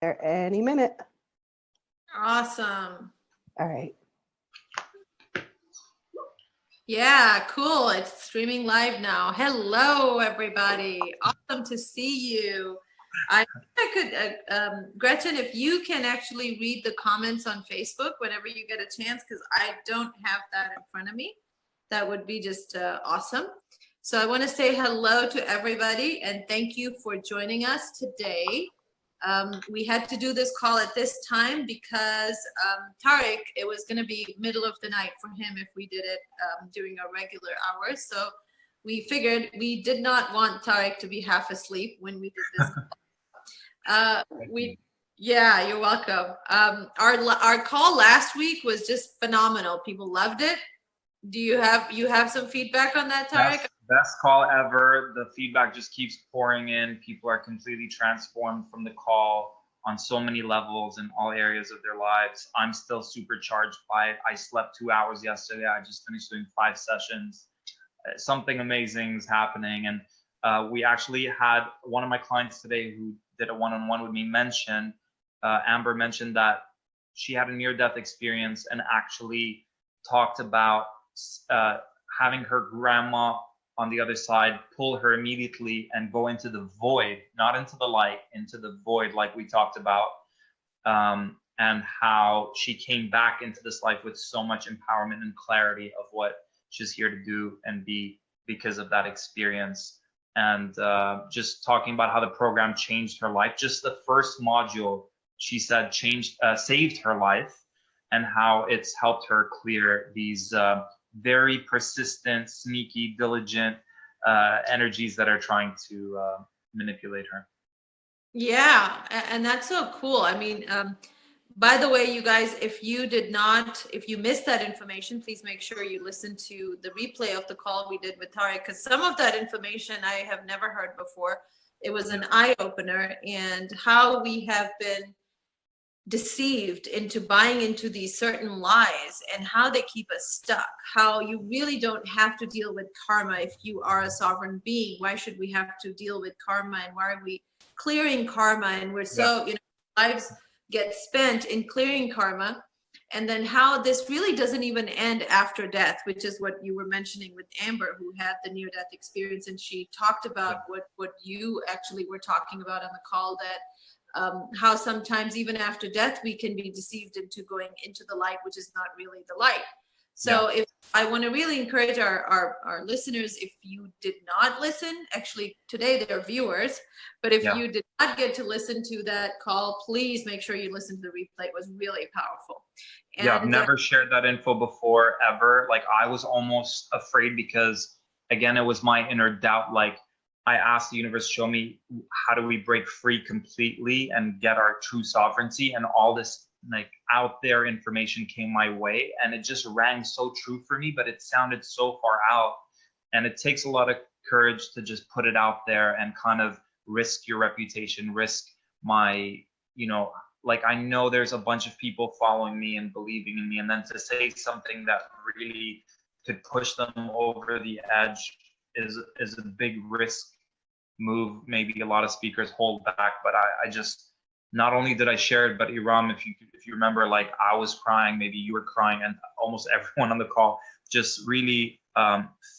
there any minute. Awesome. All right. Yeah, cool. It's streaming live now. Hello, everybody. Awesome to see you. I think I could, Gretchen, if you can actually read the comments on Facebook whenever you get a chance, because I don't have that in front of me. That would be just awesome. So I want to say hello to everybody and thank you for joining us today. We had to do this call at this time because Tarek, it was going to be middle of the night for him if we did it during our regular hours. So we figured we did not want Tarek to be half asleep when we did this. Yeah, you're welcome. Our call last week was just phenomenal. People loved it. Do you have some feedback on that, Tarek? Best call ever. The feedback just keeps pouring in. People are completely transformed from the call on so many levels in all areas of their lives. I'm still supercharged by it. I slept 2 hours yesterday. I just finished doing 5 sessions. Something amazing is happening. And we actually had one of my clients today who did a one-on-one with me mention, Amber mentioned that she had a near-death experience and actually talked about having her grandma on the other side pull her immediately and go into the void, not into the light, into the void like we talked about, and how she came back into this life with so much empowerment and clarity of what she's here to do and be because of that experience. And just talking about how the program changed her life. Just the first module, she said, saved her life, and how it's helped her clear these very persistent, sneaky, diligent energies that are trying to manipulate her. Yeah, and that's so cool. I mean, by the way, you guys, if you missed that information, please make sure you listen to the replay of the call we did with Tarek, because some of that information I have never heard before. It was an eye-opener, and how we have been deceived into buying into these certain lies and how they keep us stuck, how you really don't have to deal with karma if you are a sovereign being. Why should we have to deal with karma, and why are we clearing karma? And we're so, lives get spent in clearing karma. And then how this really doesn't even end after death, which is what you were mentioning with Amber, who had the near-death experience. And she talked about what you actually were talking about on the call, that how sometimes even after death we can be deceived into going into the light, which is not really the light. So if I want to really encourage our listeners, if you did not listen, actually today they're viewers, but if you did not get to listen to that call, please make sure you listen to the replay. It was really powerful. And I've never shared that info before, ever. Like, I was almost afraid because, again, it was my inner doubt. Like, I asked the universe, show me, how do we break free completely and get our true sovereignty? And all this like out there information came my way, and it just rang so true for me, but it sounded so far out. And it takes a lot of courage to just put it out there and kind of risk your reputation, risk my, like, I know there's a bunch of people following me and believing in me, and then to say something that really could push them over the edge is a big risk move. Maybe a lot of speakers hold back, but I just, not only did I share it, but Eram, if you remember, like, I was crying, maybe you were crying, and almost everyone on the call just really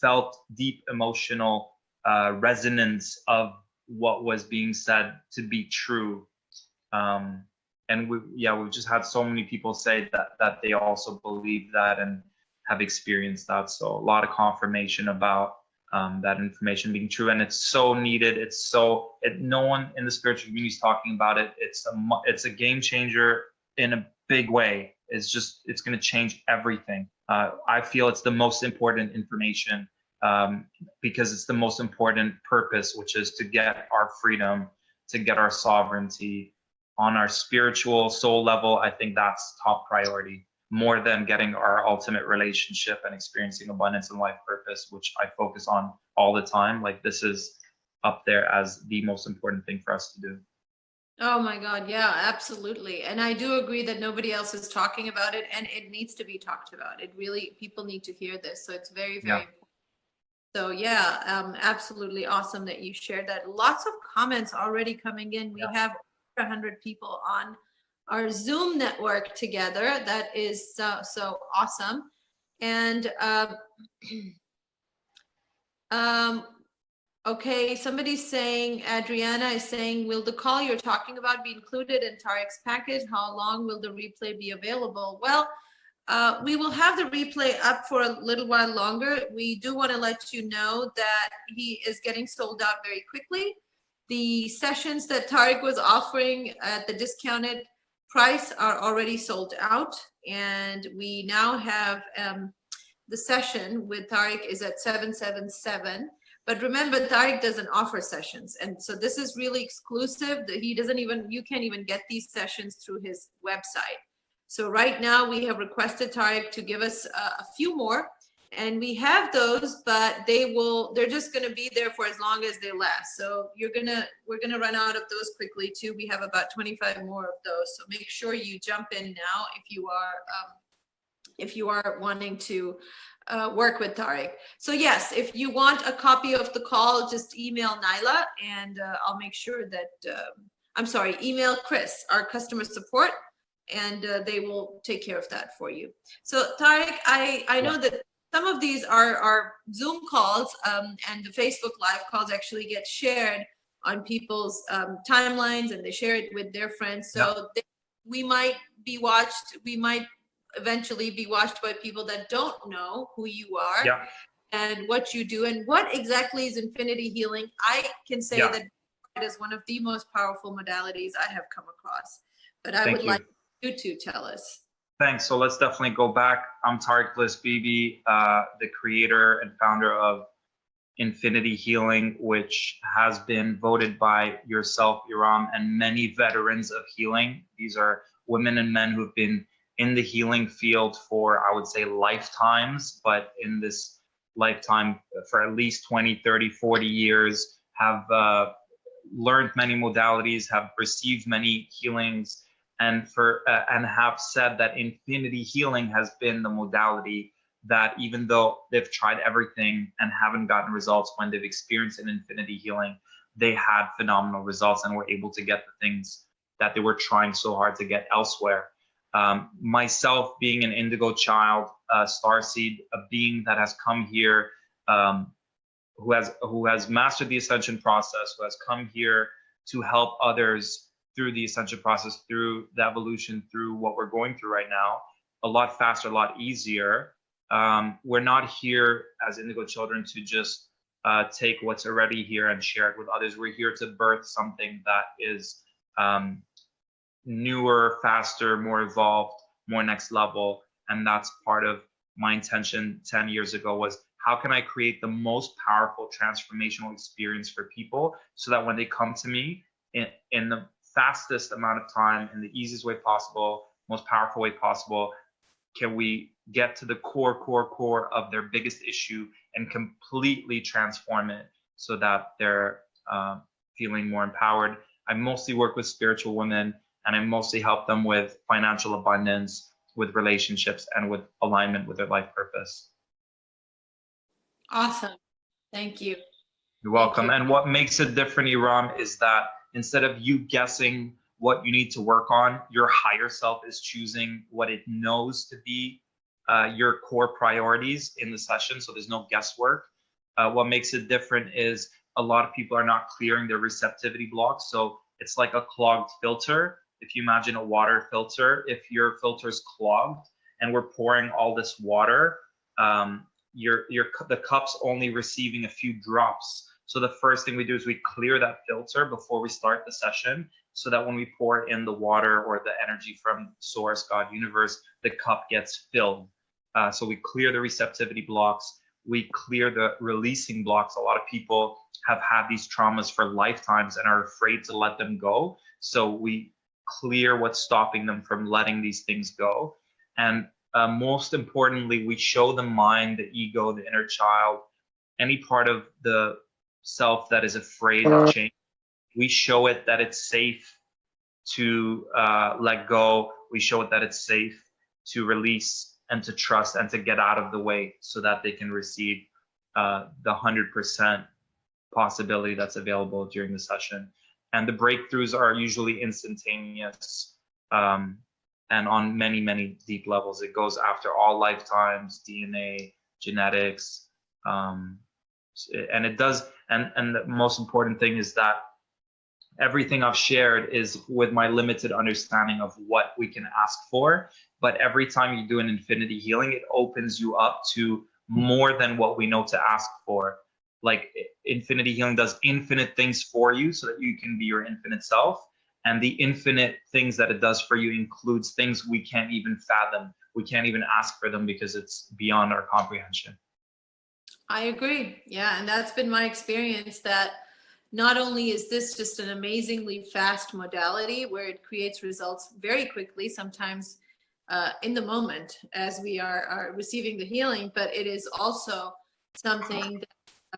felt deep emotional resonance of what was being said to be true. And we've just had so many people say that they also believe that and have experienced that. So a lot of confirmation about that information being true, and it's so needed. No one in the spiritual community is talking about it. It's a game changer in a big way. It's going to change everything. I feel it's the most important information because it's the most important purpose, which is to get our freedom, to get our sovereignty on our spiritual soul level. I think that's top priority, more than getting our ultimate relationship and experiencing abundance and life purpose, which I focus on all the time. Like, this is up there as the most important thing for us to do. Oh my God. Yeah, absolutely. And I do agree that nobody else is talking about it, and it needs to be talked about. It really, people need to hear this. So it's very, very important. So yeah, absolutely awesome that you shared that. Lots of comments already coming in. We have 100 people on our Zoom network together. That is so awesome. And okay, somebody's saying, Adriana is saying, will the call you're talking about be included in Tarek's package? How long will the replay be available? Well, we will have the replay up for a little while longer. We do want to let you know that he is getting sold out very quickly. The sessions that Tarek was offering at the discounted price are already sold out. And we now have the session with Tarek is at 777. But remember, Tarek doesn't offer sessions. And so this is really exclusive. He doesn't even, you can't even get these sessions through his website. So right now we have requested Tarek to give us a few more, and we have those, but they're just gonna be there for as long as they last. So we're gonna run out of those quickly too. We have about 25 more of those. So make sure you jump in now if you are wanting to work with Tarek. So yes, if you want a copy of the call, just email Nyla, and I'll make sure that, email Chris, our customer support, and they will take care of that for you. So Tarek, I know that some of these are Zoom calls, and the Facebook Live calls actually get shared on people's timelines, and they share it with their friends. So we might be watched, we might eventually be watched by people that don't know who you are and what you do and what exactly is infinity healing. I can say that it is one of the most powerful modalities I have come across, but I would like you to tell us. Thanks. So let's definitely go back. I'm Tarek Bibi, the creator and founder of Infinity Healing, which has been voted by yourself, Eram, and many veterans of healing. These are women and men who've been in the healing field for, I would say, lifetimes, but in this lifetime for at least 20, 30, 40 years, have learned many modalities, have received many healings, and have said that Infinity Healing has been the modality that, even though they've tried everything and haven't gotten results, when they've experienced an Infinity Healing, they had phenomenal results and were able to get the things that they were trying so hard to get elsewhere. Myself, being an indigo child, starseed, a being that has come here, who has mastered the ascension process, who has come here to help others through the ascension process, through the evolution, through what we're going through right now, a lot faster, a lot easier. We're not here as indigo children to just take what's already here and share it with others. We're here to birth something that is newer, faster, more evolved, more next level. And that's part of my intention 10 years ago, was how can I create the most powerful transformational experience for people so that when they come to me in the fastest amount of time, in the easiest way possible, most powerful way possible, can we get to the core of their biggest issue and completely transform it so that they're feeling more empowered. I mostly work with spiritual women, and I mostly help them with financial abundance, with relationships, and with alignment with their life purpose. Awesome. Thank you. You're welcome. And what makes it different, Eram, is that instead of you guessing what you need to work on, your higher self is choosing what it knows to be your core priorities in the session. So there's no guesswork. What makes it different is a lot of people are not clearing their receptivity blocks. So it's like a clogged filter. If you imagine a water filter, if your filter is clogged and we're pouring all this water, the cup's only receiving a few drops. So the first thing we do is we clear that filter before we start the session, so that when we pour in the water or the energy from source, God, universe, the cup gets filled. So we clear the receptivity blocks, we clear the releasing blocks. A lot of people have had these traumas for lifetimes and are afraid to let them go. So we clear what's stopping them from letting these things go. And most importantly, we show the mind, the ego, the inner child, any part of the self that is afraid of change. We show it that it's safe to let go. We show it that it's safe to release and to trust and to get out of the way, so that they can receive the 100% possibility that's available during the session. And the breakthroughs are usually instantaneous, and on many, many deep levels. It goes after all lifetimes, DNA, genetics, and it does. And the most important thing is that everything I've shared is with my limited understanding of what we can ask for. But every time you do an infinity healing, it opens you up to more than what we know to ask for. Like infinity healing does infinite things for you so that you can be your infinite self. And the infinite things that it does for you includes things we can't even fathom. We can't even ask for them because it's beyond our comprehension. I agree. Yeah. And that's been my experience, that not only is this just an amazingly fast modality where it creates results very quickly, sometimes in the moment as we are receiving the healing, but it is also something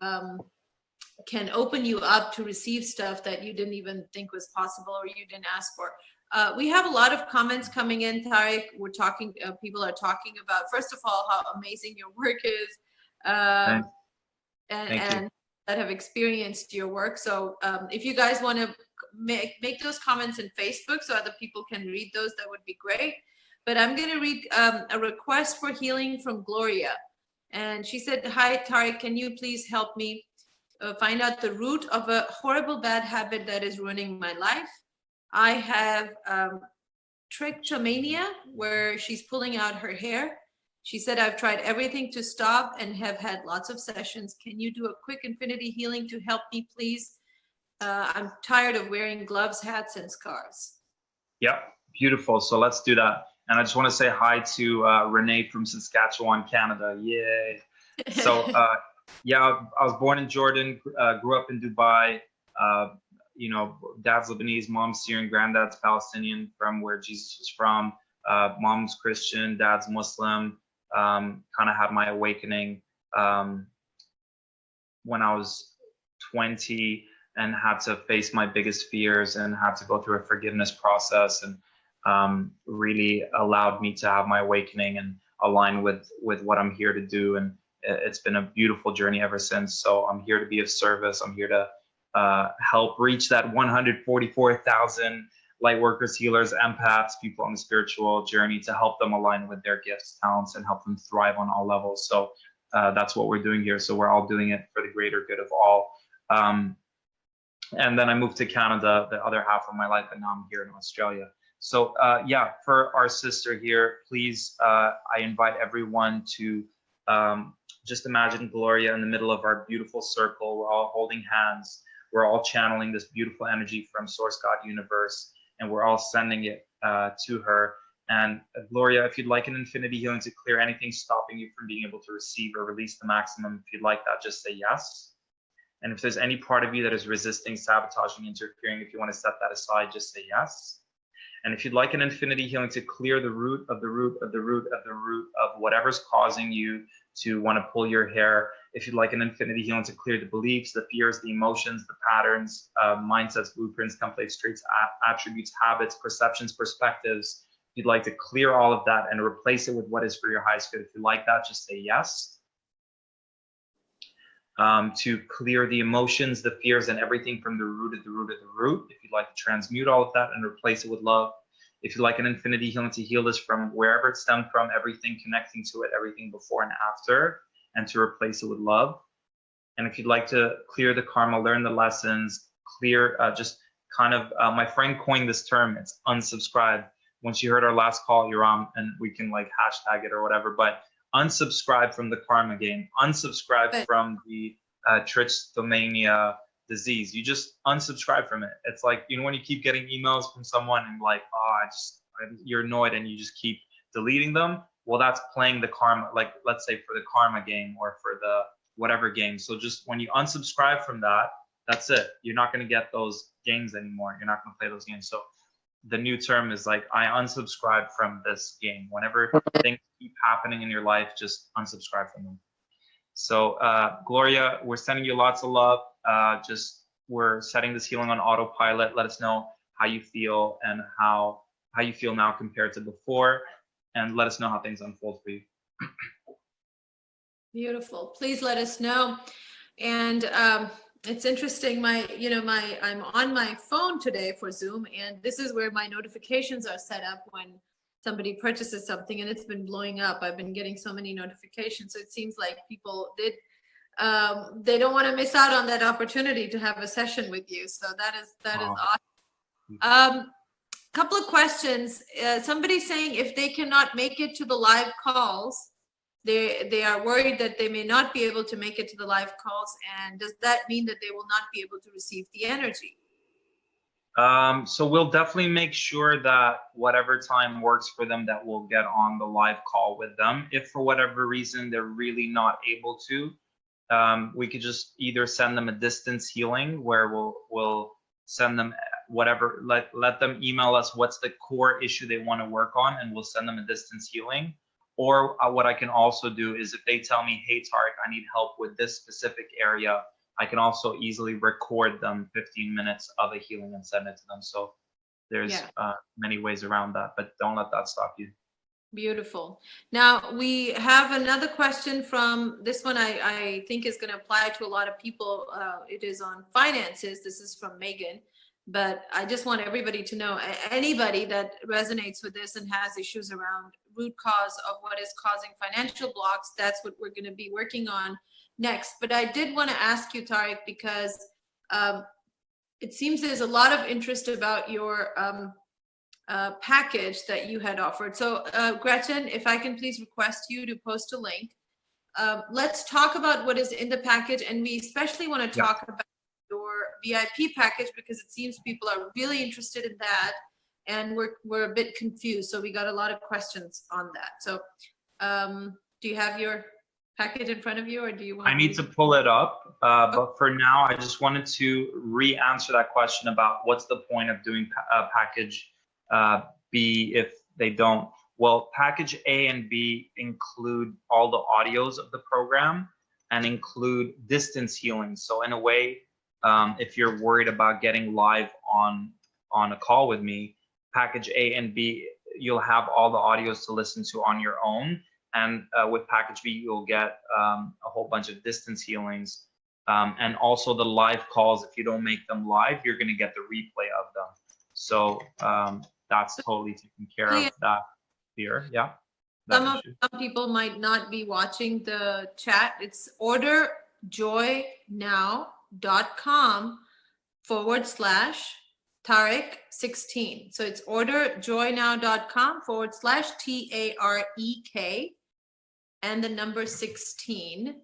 that can open you up to receive stuff that you didn't even think was possible or you didn't ask for. We have a lot of comments coming in, Tarek. We're talking, people are talking about, first of all, how amazing your work is, and that have experienced your work. So if you guys want to make those comments in Facebook so other people can read those, that would be great. But I'm going to read a request for healing from Gloria. And she said, hi, Tarek, can you please help me find out the root of a horrible bad habit that is ruining my life? I have trichomania, where she's pulling out her hair. She said, I've tried everything to stop and have had lots of sessions. Can you do a quick infinity healing to help me, please? I'm tired of wearing gloves, hats, and scarves. Yep, beautiful. So let's do that. And I just want to say hi to Renee from Saskatchewan, Canada. Yay. So yeah, I was born in Jordan, grew up in Dubai. You know, dad's Lebanese, mom's Syrian, granddad's Palestinian, from where Jesus was from. Mom's Christian, dad's Muslim. Kind of had my awakening when I was 20 and had to face my biggest fears and had to go through a forgiveness process, and really allowed me to have my awakening and align with what I'm here to do. And it's been a beautiful journey ever since. So I'm here to be of service. I'm here to help reach that 144,000 light workers, healers, empaths, people on the spiritual journey, to help them align with their gifts, talents, and help them thrive on all levels. So that's what we're doing here. So we're all doing it for the greater good of all. And then I moved to Canada the other half of my life, and now I'm here in Australia. So yeah, for our sister here, please, I invite everyone to just imagine Gloria in the middle of our beautiful circle. We're all holding hands. We're all channeling this beautiful energy from Source, God, Universe, and we're all sending it to her. And Gloria, if you'd like an infinity healing to clear anything stopping you from being able to receive or release the maximum, if you'd like that, just say yes. And if there's any part of you that is resisting, sabotaging, interfering, if you want to set that aside, just say yes. And if you'd like an infinity healing to clear the root of the root of the root of the root of whatever's causing you to want to pull your hair, if you'd like an infinity healing to clear the beliefs, the fears, the emotions, the patterns, mindsets, blueprints, templates, traits, attributes, habits, perceptions, perspectives, if you'd like to clear all of that and replace it with what is for your highest good, if you like that, just say yes. To clear the emotions, the fears, and everything from the root of the root of the root. If you'd like to transmute all of that and replace it with love. If you'd like an infinity healing to heal this from wherever it stemmed from, everything connecting to it, everything before and after, and to replace it with love. And if you'd like to clear the karma, learn the lessons, clear, just kind of, my friend coined this term, it's unsubscribe. When she heard our last call, Eram, and we can like hashtag it or whatever, but unsubscribe from the karma game, unsubscribe from the trichomania disease. You just unsubscribe from it. It's like, you know, when you keep getting emails from someone and like, oh, you're annoyed and you just keep deleting them. Well, that's playing the karma, like let's say for the karma game or for the whatever game. So just when you unsubscribe from that, that's it. You're not going to get those games anymore. You're not going to play those games. So the new term is like, I unsubscribe from this game. Whenever things keep happening in your life, just unsubscribe from them. So Gloria, we're sending you lots of love. We're setting this healing on autopilot. Let us know how you feel and how you feel now compared to before, and let us know how things unfold for you. Beautiful. Please let us know. And It's interesting. I'm on my phone today for Zoom, and this is where my notifications are set up when somebody purchases something, and it's been blowing up. I've been getting so many notifications. So it seems like people they don't want to miss out on that opportunity to have a session with you. So that is Oh. awesome. Couple of questions. Somebody saying if they cannot make it to the live calls, they are worried that they may not be able to make it to the live calls, and does that mean that they will not be able to receive the energy? So we'll definitely make sure that whatever time works for them, that we'll get on the live call with them. If for whatever reason they're really not able to, we could just either send them a distance healing where we'll send them whatever, let them email us what's the core issue they want to work on, and we'll send them a distance healing. Or what I can also do is if they tell me, hey Tarek, I need help with this specific area, I can also easily record them 15 minutes of a healing and send it to them. So there's many ways around that, but don't let that stop you. Beautiful. Now we have another question from this one. I think is going to apply to a lot of people. It is on finances. This is from Megan, but I just want everybody to know, anybody that resonates with this and has issues around root cause of what is causing financial blocks, that's what we're going to be working on next. But I did want to ask you, Tarek, because it seems there's a lot of interest about your package that you had offered. So Gretchen, if I can please request you to post a link. Let's talk about what is in the package, and we especially want to talk about your VIP package because it seems people are really interested in that, and we're a bit confused. So we got a lot of questions on that. So do you have your package in front of you, or do you want? I need to pull it up, but for now, I just wanted to re-answer that question about what's the point of doing package B if they don't. Well, package A and B include all the audios of the program and include distance healing. So in a way, if you're worried about getting live on a call with me, package A and B, you'll have all the audios to listen to on your own. And with package B, you'll get a whole bunch of distance healings. And also the live calls, if you don't make them live, you're going to get the replay of them. So that's totally taken care of that here. Yeah. Some people might not be watching the chat. It's orderjoynow.com/Tarek16. So it's orderjoynow.com/TAREK and the number 16.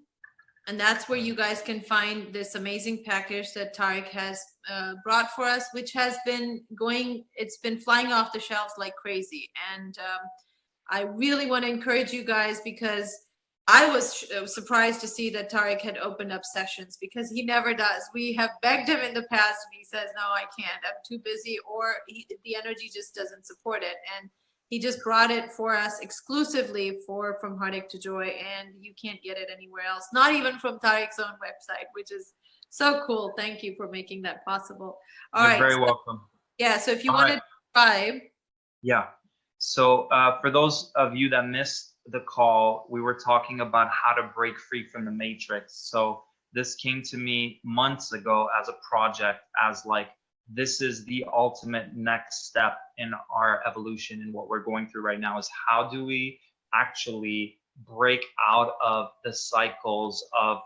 And that's where you guys can find this amazing package that Tarek has brought for us, which has been it's been flying off the shelves like crazy. And I really want to encourage you guys, because I was surprised to see that Tarek had opened up sessions, because he never does. We have begged him in the past and he says, no, I can't, I'm too busy, or the energy just doesn't support it. And he just brought it for us exclusively From Heartache to Joy, and you can't get it anywhere else, not even from Tarek's own website, which is so cool. Thank you for making that possible. You're very welcome. Yeah, so if you want to subscribe. Yeah. So for those of you that missed the call, we were talking about how to break free from the matrix. So this came to me months ago as a project, as like, this is the ultimate next step in our evolution. And what we're going through right now is how do we actually break out of the cycles of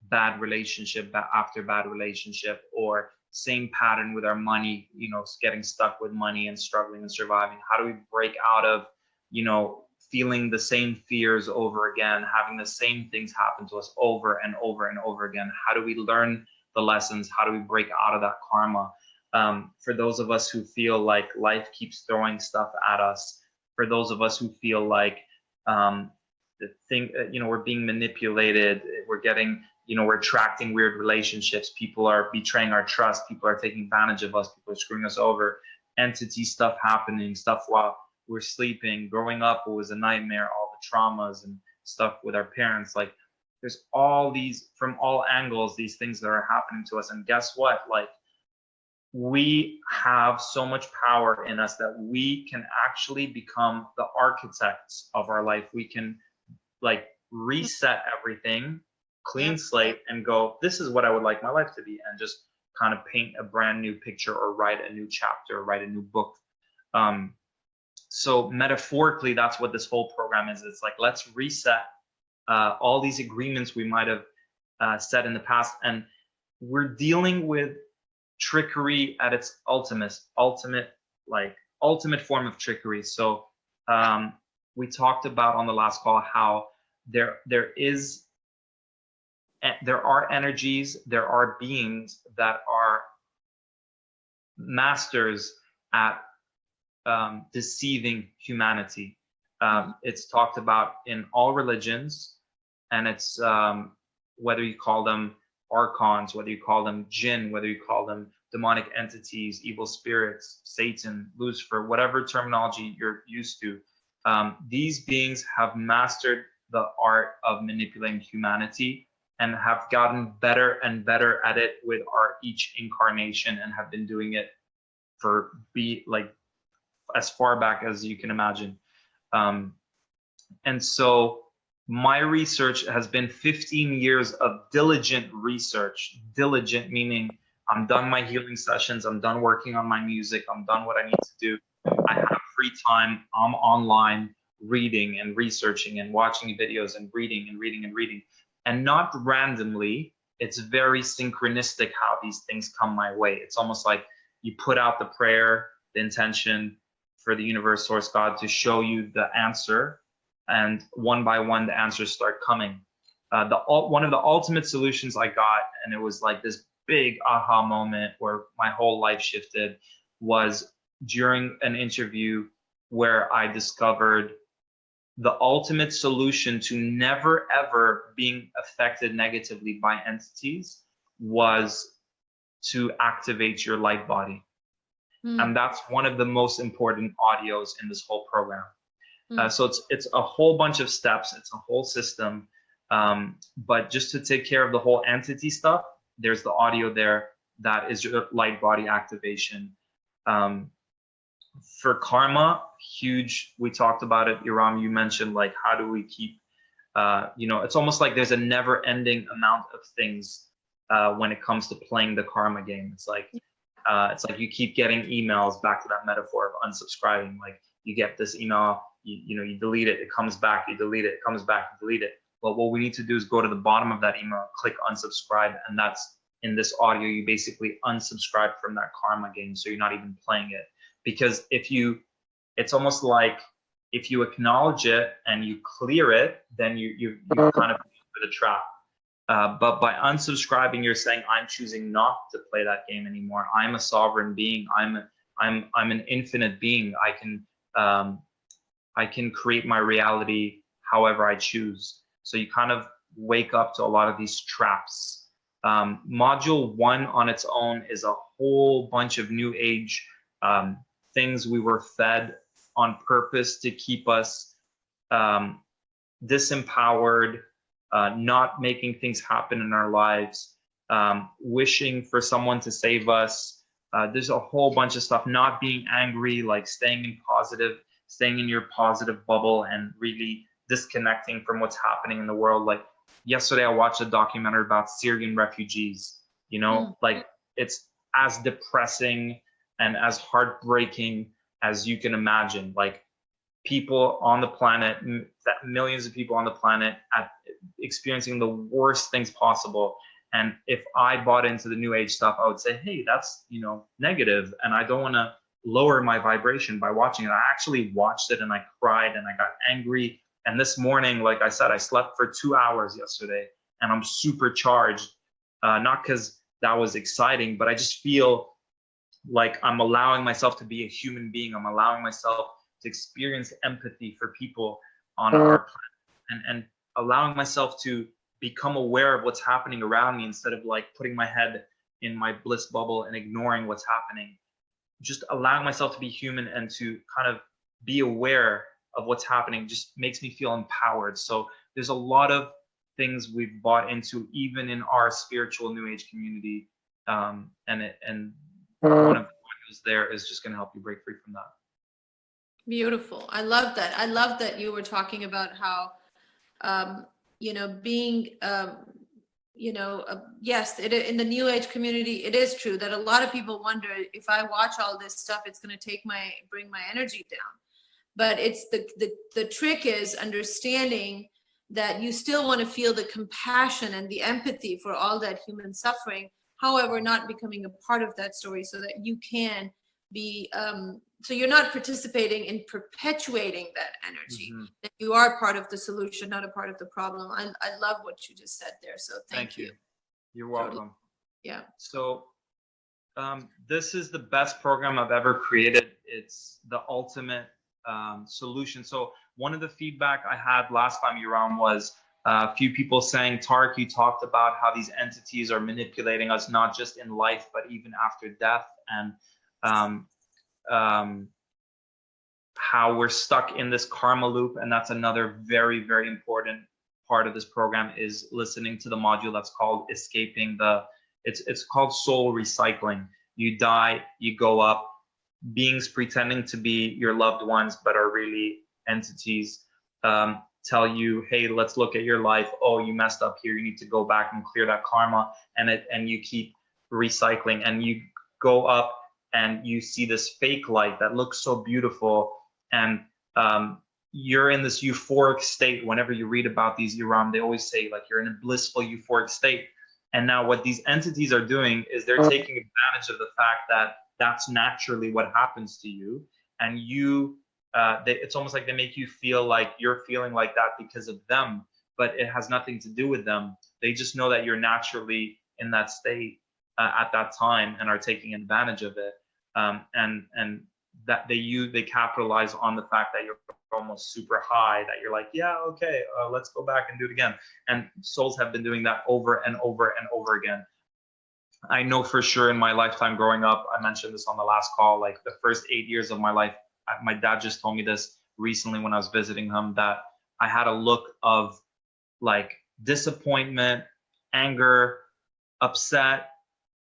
bad relationship after bad relationship, or same pattern with our money, you know, getting stuck with money and struggling and surviving. How do we break out of, you know, feeling the same fears over again, having the same things happen to us over and over and over again? How do we learn the lessons? How do we break out of that karma? For those of us who feel like life keeps throwing stuff at us, for those of us who feel like we're being manipulated, we're getting, we're attracting weird relationships, people are betraying our trust, people are taking advantage of us, people are screwing us over, entity stuff happening, stuff while we're sleeping, growing up, it was a nightmare, all the traumas and stuff with our parents. Like, there's all these, from all angles, these things that are happening to us. And guess what? Like, we have so much power in us that we can actually become the architects of our life. We can like reset everything clean slate and go, this is what I would like my life to be, and just kind of paint a brand new picture or write a new chapter or write a new book. So metaphorically, that's what this whole program is. It's like, let's reset all these agreements we might have set in the past. And we're dealing with trickery at its ultimate form of trickery. So we talked about on the last call how there are energies, there are beings that are masters at deceiving humanity. It's talked about in all religions, and it's whether you call them archons, whether you call them jinn, whether you call them demonic entities, evil spirits, Satan, Lucifer, whatever terminology you're used to. These beings have mastered the art of manipulating humanity and have gotten better and better at it with our each incarnation, and have been doing it for as far back as you can imagine. And so my research has been 15 years of diligent research. Diligent meaning I'm done my healing sessions, I'm done working on my music, I'm done what I need to do. I have free time, I'm online reading and researching and watching videos and reading and reading and reading. And not randomly, it's very synchronistic how these things come my way. It's almost like you put out the prayer, the intention for the universe, source, God, to show you the answer, and one by one the answers start coming. One of the ultimate solutions I got, and it was like this big aha moment where my whole life shifted, was during an interview where I discovered the ultimate solution to never ever being affected negatively by entities was to activate your light body. And that's one of the most important audios in this whole program. So it's a whole bunch of steps, it's a whole system. But just to take care of the whole entity stuff, there's the audio there that is your light body activation. For karma, huge, we talked about it, Eram, you mentioned like, how do we keep, it's almost like there's a never ending amount of things when it comes to playing the karma game. It's like you keep getting emails, back to that metaphor of unsubscribing. Like you get this email, you delete it, it comes back, you delete it, it comes back, you delete it. But what we need to do is go to the bottom of that email, click unsubscribe, and that's in this audio, you basically unsubscribe from that karma game, so you're not even playing it. Because it's almost like if you acknowledge it and you clear it, then you kind of fall for the trap. But by unsubscribing, you're saying, I'm choosing not to play that game anymore. I'm a sovereign being. I'm an infinite being. I can create my reality however I choose. So you kind of wake up to a lot of these traps. Module 1 on its own is a whole bunch of new age things we were fed on purpose to keep us disempowered, not making things happen in our lives, wishing for someone to save us. There's a whole bunch of stuff, not being angry, like staying in your positive bubble and really disconnecting from what's happening in the world. Like yesterday, I watched a documentary about Syrian refugees, like it's as depressing and as heartbreaking as you can imagine. Like people on the planet, millions of people on the planet experiencing the worst things possible. And if I bought into the new age stuff, I would say, hey, that's, negative. And I don't want to lower my vibration by watching it. I actually watched it and I cried and I got angry. And this morning, like I said, I slept for 2 hours yesterday and I'm super charged. Not because that was exciting, but I just feel like I'm allowing myself to be a human being. I'm allowing myself to experience empathy for people on our planet, and allowing myself to become aware of what's happening around me instead of like putting my head in my bliss bubble and ignoring what's happening. Just allowing myself to be human and to kind of be aware of what's happening just makes me feel empowered. So there's a lot of things we've bought into, even in our spiritual new age community. And one of the modules there is just going to help you break free from that. Beautiful. I love that. I love that you were talking about how, being yes, in the new age community, it is true that a lot of people wonder, if I watch all this stuff, it's going to bring my energy down. But it's the trick is understanding that you still want to feel the compassion and the empathy for all that human suffering, however, not becoming a part of that story, so that you can be so you're not participating in perpetuating that energy, that you are part of the solution, not a part of the problem. I love what you just said there, so thank you. You're welcome. Yeah. So this is the best program I've ever created. It's the ultimate solution. So one of the feedback I had last time you were on was a few people saying, Tarek, you talked about how these entities are manipulating us, not just in life, but even after death, and how we're stuck in this karma loop. And that's another very, very important part of this program, is listening to the module that's called escaping it's called soul recycling. You die, you go up, beings pretending to be your loved ones, but are really entities, tell you, hey, let's look at your life. Oh, you messed up here. You need to go back and clear that karma. And you keep recycling, and you go up and you see this fake light that looks so beautiful. And you're in this euphoric state. Whenever you read about these Eram, they always say like you're in a blissful euphoric state. And now what these entities are doing is they're taking advantage of the fact that that's naturally what happens to you. And it's almost like they make you feel like you're feeling like that because of them, but it has nothing to do with them. They just know that you're naturally in that state at that time, and are taking advantage of it. And that they capitalize on the fact that you're almost super high, that you're like, yeah, okay, let's go back and do it again. And souls have been doing that over and over and over again. I know for sure in my lifetime growing up, I mentioned this on the last call, like the first 8 years of my life, my dad just told me this recently when I was visiting him, that I had a look of like disappointment, anger, upset.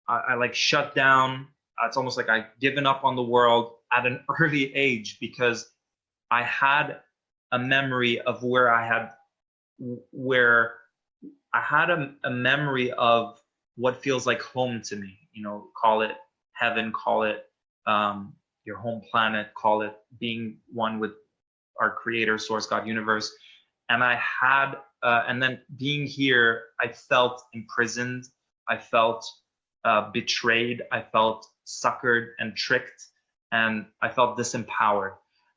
I like shut down. It's almost like I'd given up on the world at an early age, because I had a memory of where I had a memory of what feels like home to me. Call it heaven, call it your home planet, call it being one with our creator, source, God, universe. And I had, and then being here, I felt imprisoned. I felt betrayed. I felt suckered and tricked, and I felt disempowered.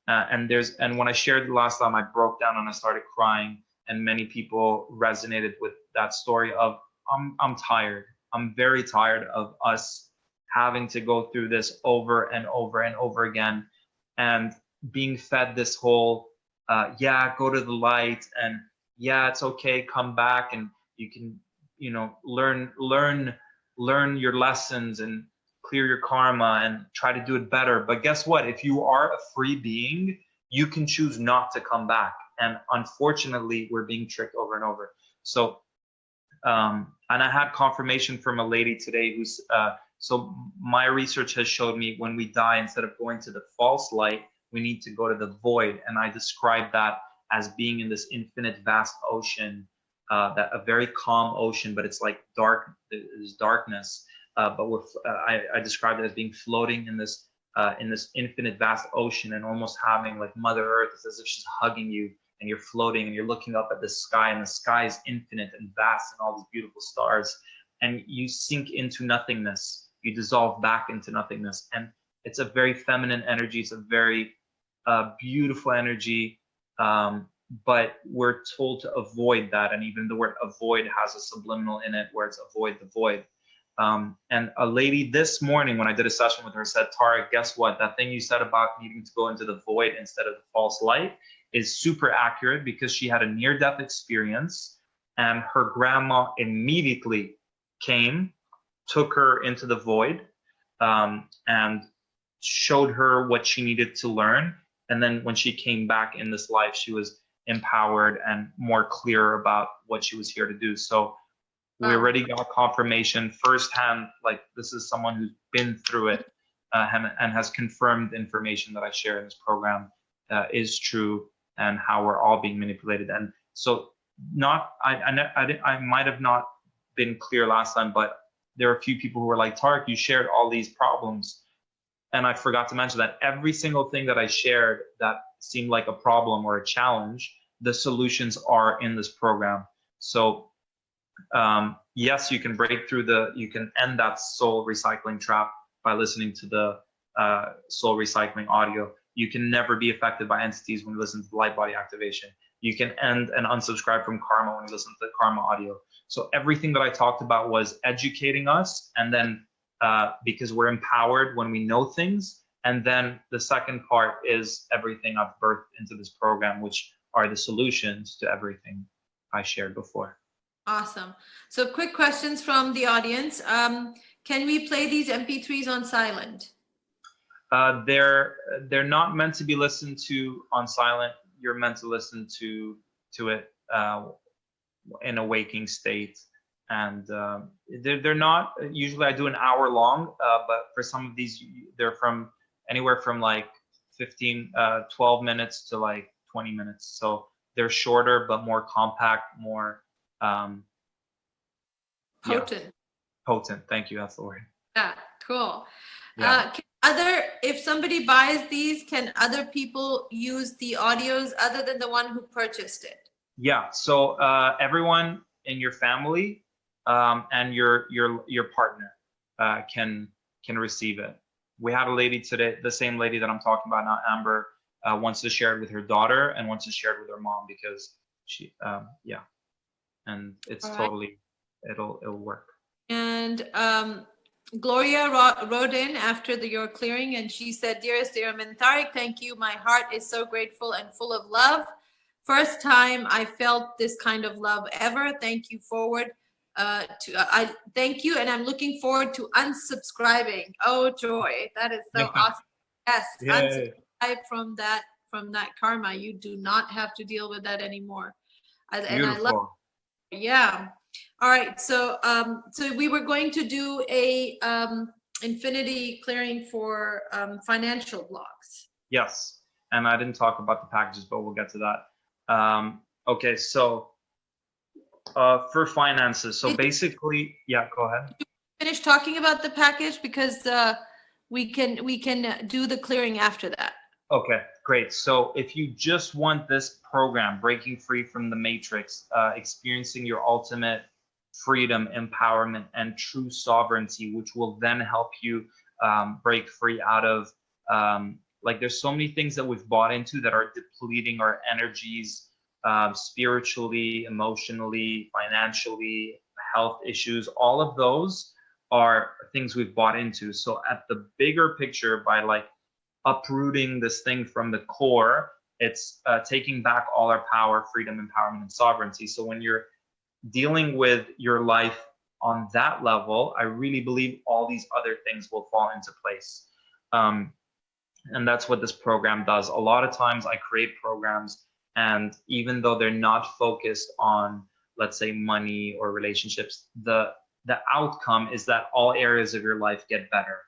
And when I shared the last time, I broke down and I started crying, and many people resonated with that story of I'm tired. I'm very tired of us having to go through this over and over and over again, and being fed this whole go to the light, and yeah, it's okay, come back, and you can learn your lessons and clear your karma and try to do it better. But guess what? If you are a free being, you can choose not to come back. And unfortunately, we're being tricked over and over. So, and I had confirmation from a lady today who's, so my research has showed me when we die, instead of going to the false light, we need to go to the void. And I describe that as being in this infinite vast ocean, that a very calm ocean, but it's like dark, there's darkness. But I described it as being floating in this infinite vast ocean, and almost having like Mother Earth. It's as if she's hugging you, and you're floating, and you're looking up at the sky, and the sky is infinite and vast, and all these beautiful stars. And you sink into nothingness. You dissolve back into nothingness. And it's a very feminine energy. It's a very beautiful energy. But we're told to avoid that. And even the word avoid has a subliminal in it, where it's avoid the void. And a lady this morning, when I did a session with her, said, Tarek, guess what? That thing you said about needing to go into the void instead of the false light is super accurate, because she had a near-death experience, and her grandma immediately came, took her into the void, and showed her what she needed to learn. And then when she came back in this life, she was empowered and more clear about what she was here to do. So we already got confirmation firsthand, like this is someone who's been through it, and has confirmed information that I share in this program is true, and how we're all being manipulated. And so I might have not been clear last time, but there are a few people who were like, Tarek, you shared all these problems. And I forgot to mention that every single thing that I shared that seemed like a problem or a challenge, the solutions are in this program. So yes, you can break through you can end that soul recycling trap by listening to the soul recycling audio. You can never be affected by entities when you listen to the light body activation. You can end and unsubscribe from karma when you listen to the karma audio. So everything that I talked about was educating us, and then because we're empowered when we know things. And then the second part is everything I've birthed into this program, which are the solutions to everything I shared before. Awesome. So quick questions from the audience. Can we play these MP3s on silent? They're not meant to be listened to on silent. You're meant to listen to it in a waking state. And they're not, usually I do an hour long, but for some of these, they're from anywhere from like 12 minutes to like 20 minutes. So they're shorter, but more compact, more potent. Yeah, potent. Thank you. That's the word. Yeah, cool. Yeah. If somebody buys these, can other people use the audios other than the one who purchased it? Yeah. So everyone in your family and your partner can receive it. We had a lady today, the same lady that I'm talking about now, Amber, wants to share it with her daughter and wants to share it with her mom because she, yeah, and it's totally, it'll work. And Gloria wrote in after your clearing, and she said, "Dearest Eram and Tarek, thank you. My heart is so grateful and full of love. First time I felt this kind of love ever. Thank you forward. I thank you, and I'm looking forward to unsubscribing. Oh joy, that is so awesome. Yes, unsubscribe from that karma. You do not have to deal with that anymore. And I love. Yeah. All right. So so we were going to do a infinity clearing for financial blocks. Yes, and I didn't talk about the packages, but we'll get to that. Okay, so for finances, so basically, yeah, go ahead. Finish talking about the package because we can do the clearing after that. Okay, great. So if you just want this program, Breaking Free from the Matrix, experiencing your ultimate freedom, empowerment, and true sovereignty, which will then help you break free out of, like there's so many things that we've bought into that are depleting our energies, spiritually, emotionally, financially, health issues. All of those are things we've bought into. So at the bigger picture, by like uprooting this thing from the core, it's taking back all our power, freedom, empowerment, and sovereignty. So when you're dealing with your life on that level, I really believe all these other things will fall into place. And that's what this program does. A lot of times I create programs, and even though they're not focused on, let's say, money or relationships, the outcome is that all areas of your life get better.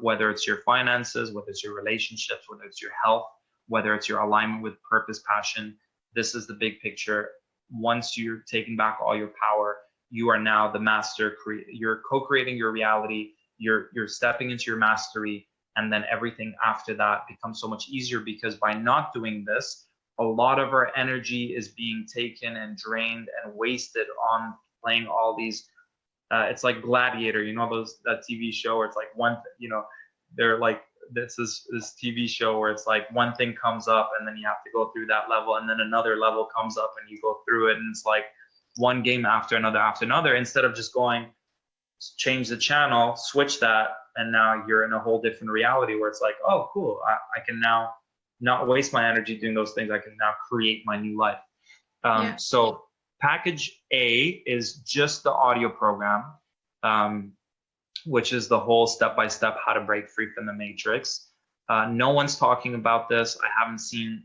Whether it's your finances, whether it's your relationships, whether it's your health, whether it's your alignment with purpose, passion. This is the big picture. Once you're taking back all your power, you are now the master. You're co-creating your reality. You're stepping into your mastery, and then everything after that becomes so much easier, because by not doing this, a lot of our energy is being taken and drained and wasted on playing all these. It's like Gladiator, you know, that TV show where it's like they're like, this TV show where it's like one thing comes up and then you have to go through that level, and then another level comes up and you go through it, and it's like one game after another, instead of just going, change the channel, switch that, and now you're in a whole different reality where it's like, oh cool, I can now not waste my energy doing those things. I can now create my new life. So package A is just the audio program, which is the whole step-by-step how to break free from the matrix. No one's talking about this. I haven't seen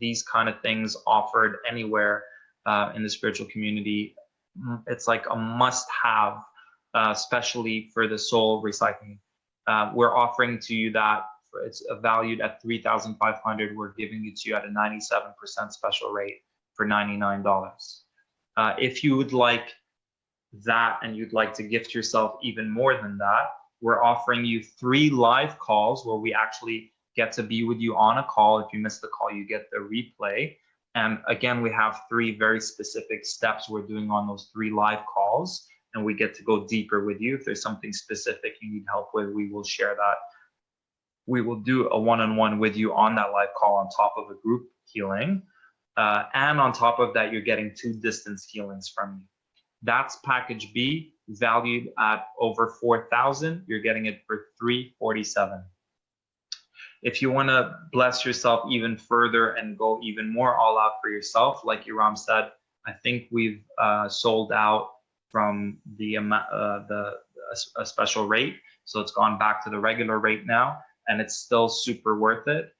these kind of things offered anywhere in the spiritual community. It's like a must-have, especially for the soul recycling. We're offering to you that it's valued at $3,500. We're giving it to you at a 97% special rate for $99. If you would like that and you'd like to gift yourself even more than that, we're offering you 3 live calls where we actually get to be with you on a call. If you miss the call, you get the replay. And again, we have 3 very specific steps we're doing on those 3 live calls, and we get to go deeper with you. If there's something specific you need help with, we will share that. We will do a one-on-one with you on that live call on top of a group healing. And on top of that, you're getting 2 distance healings from me. That's package B, valued at over 4,000. You're getting it for 347. If you want to bless yourself even further and go even more all out for yourself, like Eram said, I think we've sold out from the a special rate, so it's gone back to the regular rate now, and it's still super worth it.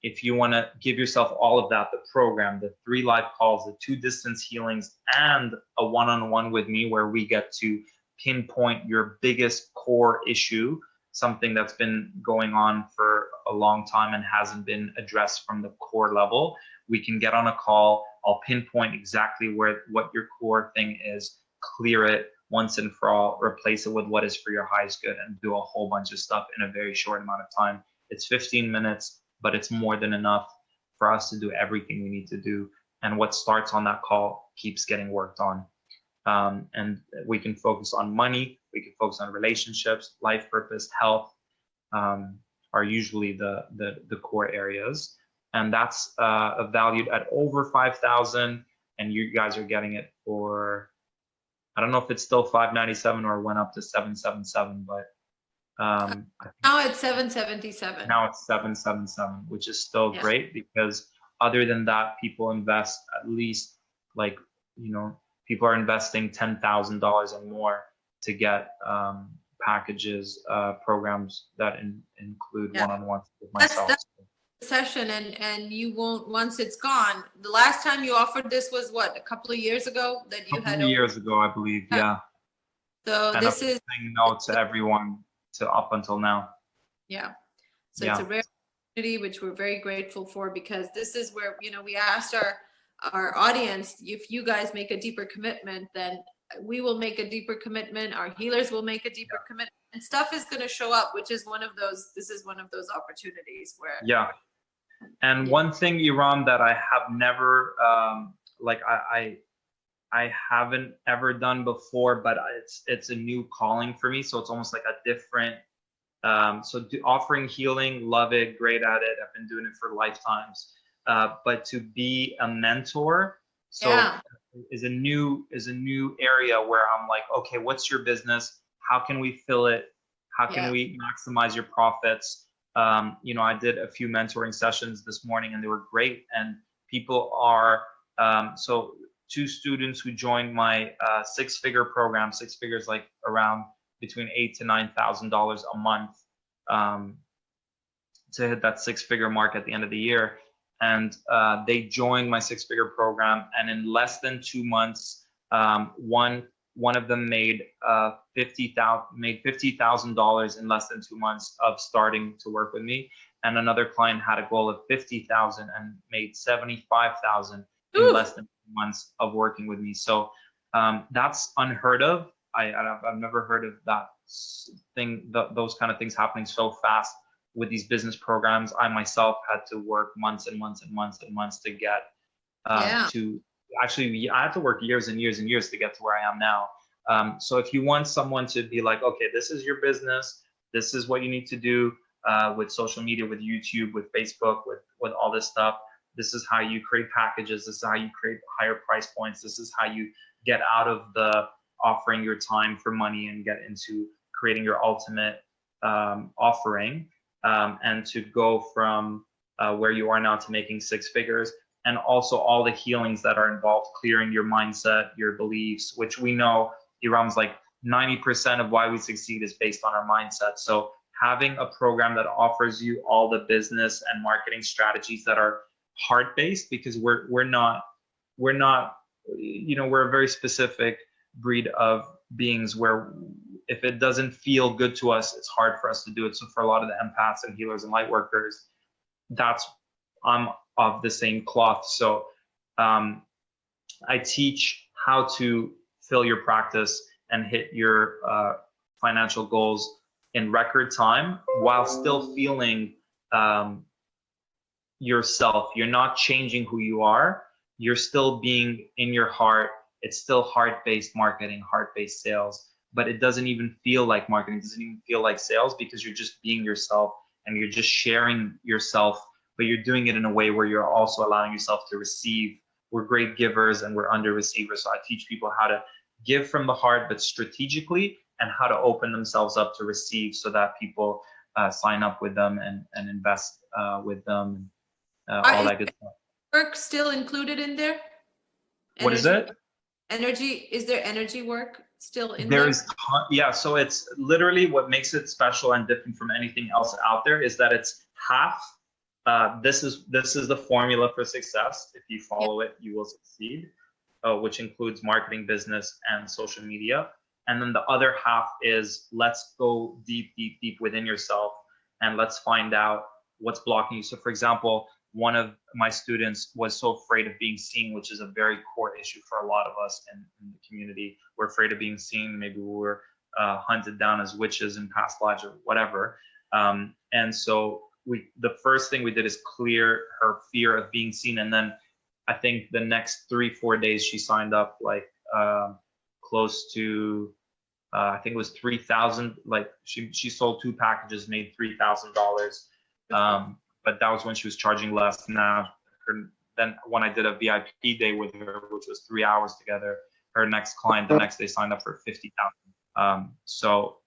If you want to give yourself all of that, the program, the 3 live calls, the 2 distance healings, and a one-on-one with me where we get to pinpoint your biggest core issue, something that's been going on for a long time and hasn't been addressed from the core level, we can get on a call. I'll pinpoint exactly what your core thing is, clear it once and for all, replace it with what is for your highest good, and do a whole bunch of stuff in a very short amount of time. It's 15 minutes, but it's more than enough for us to do everything we need to do. And what starts on that call keeps getting worked on. And we can focus on money, we can focus on relationships, life purpose, health, are usually the core areas. And that's valued at over 5,000, and you guys are getting it for, I don't know if it's still 597 or went up to 777, but now it's 777. Now it's 777, which is still great, because other than that, people invest at least, like, people are investing $10,000 and more to get packages, programs that include one-on-ones with myself. That's the session, and you won't, once it's gone. The last time you offered this was what, a couple of years ago that you had? A couple of years ago, I believe. Yeah. So and this is saying no to everyone to up until now. Yeah. So it's a rare opportunity, which we're very grateful for, because this is where, we asked our audience, if you guys make a deeper commitment, then we will make a deeper commitment, our healers will make a deeper commitment, and stuff is going to show up, which is this is one of those opportunities where and one thing, Eram, that I have never I haven't ever done before, but it's a new calling for me, so it's almost like a different offering healing, love it, great at it, I've been doing it for lifetimes, but to be a mentor is a new area where I'm like, okay, what's your business, how can we fill it, how can we maximize your profits? I did a few mentoring sessions this morning and they were great, and people are 2 students who joined my 6-figure program. 6 figures, like around between $8,000 to $9,000 a month, to hit that 6-figure mark at the end of the year. And they joined my 6-figure program, and in less than 2 months, one of them made $50,000 in less than 2 months of starting to work with me, and another client had a goal of $50,000 and made $75,000 in less than 2 months of working with me. So that's unheard of. I've never heard of that thing, those kind of things happening so fast with these business programs. I myself had to work months and months and months and months to get to actually, I had to work years and years and years to get to where I am now. So if you want someone to be like, okay, this is your business, this is what you need to do with social media, with YouTube, with Facebook, with all this stuff. This is how you create packages. This is how you create higher price points. This is how you get out of the offering your time for money and get into creating your ultimate offering, and to go from where you are now to making 6 figures. And also all the healings that are involved, clearing your mindset, your beliefs, which we know, Eram's like 90% of why we succeed is based on our mindset. So having a program that offers you all the business and marketing strategies that are heart-based, because we're not, we're a very specific breed of beings where if it doesn't feel good to us, it's hard for us to do it. So for a lot of the empaths and healers and light workers, I'm of the same cloth. So I teach how to fill your practice and hit your financial goals in record time while still feeling yourself. You're not changing who you are. You're still being in your heart. It's still heart-based marketing, heart-based sales, but it doesn't even feel like marketing. It doesn't even feel like sales because you're just being yourself and you're just sharing yourself, but you're doing it in a way where you're also allowing yourself to receive. We're great givers and we're under receivers. So I teach people how to give from the heart, but strategically, and how to open themselves up to receive so that people sign up with them and invest with them, all that good stuff. Work still included in there? What is it? Energy, is there energy work still in there? Yeah, so it's literally what makes it special and different from anything else out there is that it's half. This is the formula for success. If you follow it, you will succeed, which includes marketing, business, and social media. And then the other half is let's go deep, deep, deep within yourself and let's find out what's blocking you. So for example, one of my students was so afraid of being seen, which is a very core issue for a lot of us in the community. We're afraid of being seen. Maybe we were hunted down as witches in past lives or whatever. And so the first thing we did is clear her fear of being seen. And then I think the next 3-4 days she signed up like close to I think it was 3,000. Like she sold 2 packages, made $3,000. But that was when she was charging less. Now, then when I did a VIP day with her, which was 3 hours together, her next client the next day signed up for 50,000. So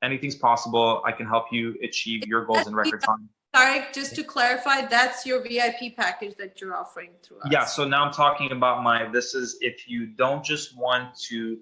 anything's possible. I can help you achieve your goals in record time. Tarek, just to clarify, that's your VIP package that you're offering through us. Yeah, so now I'm talking about this is if you don't just want to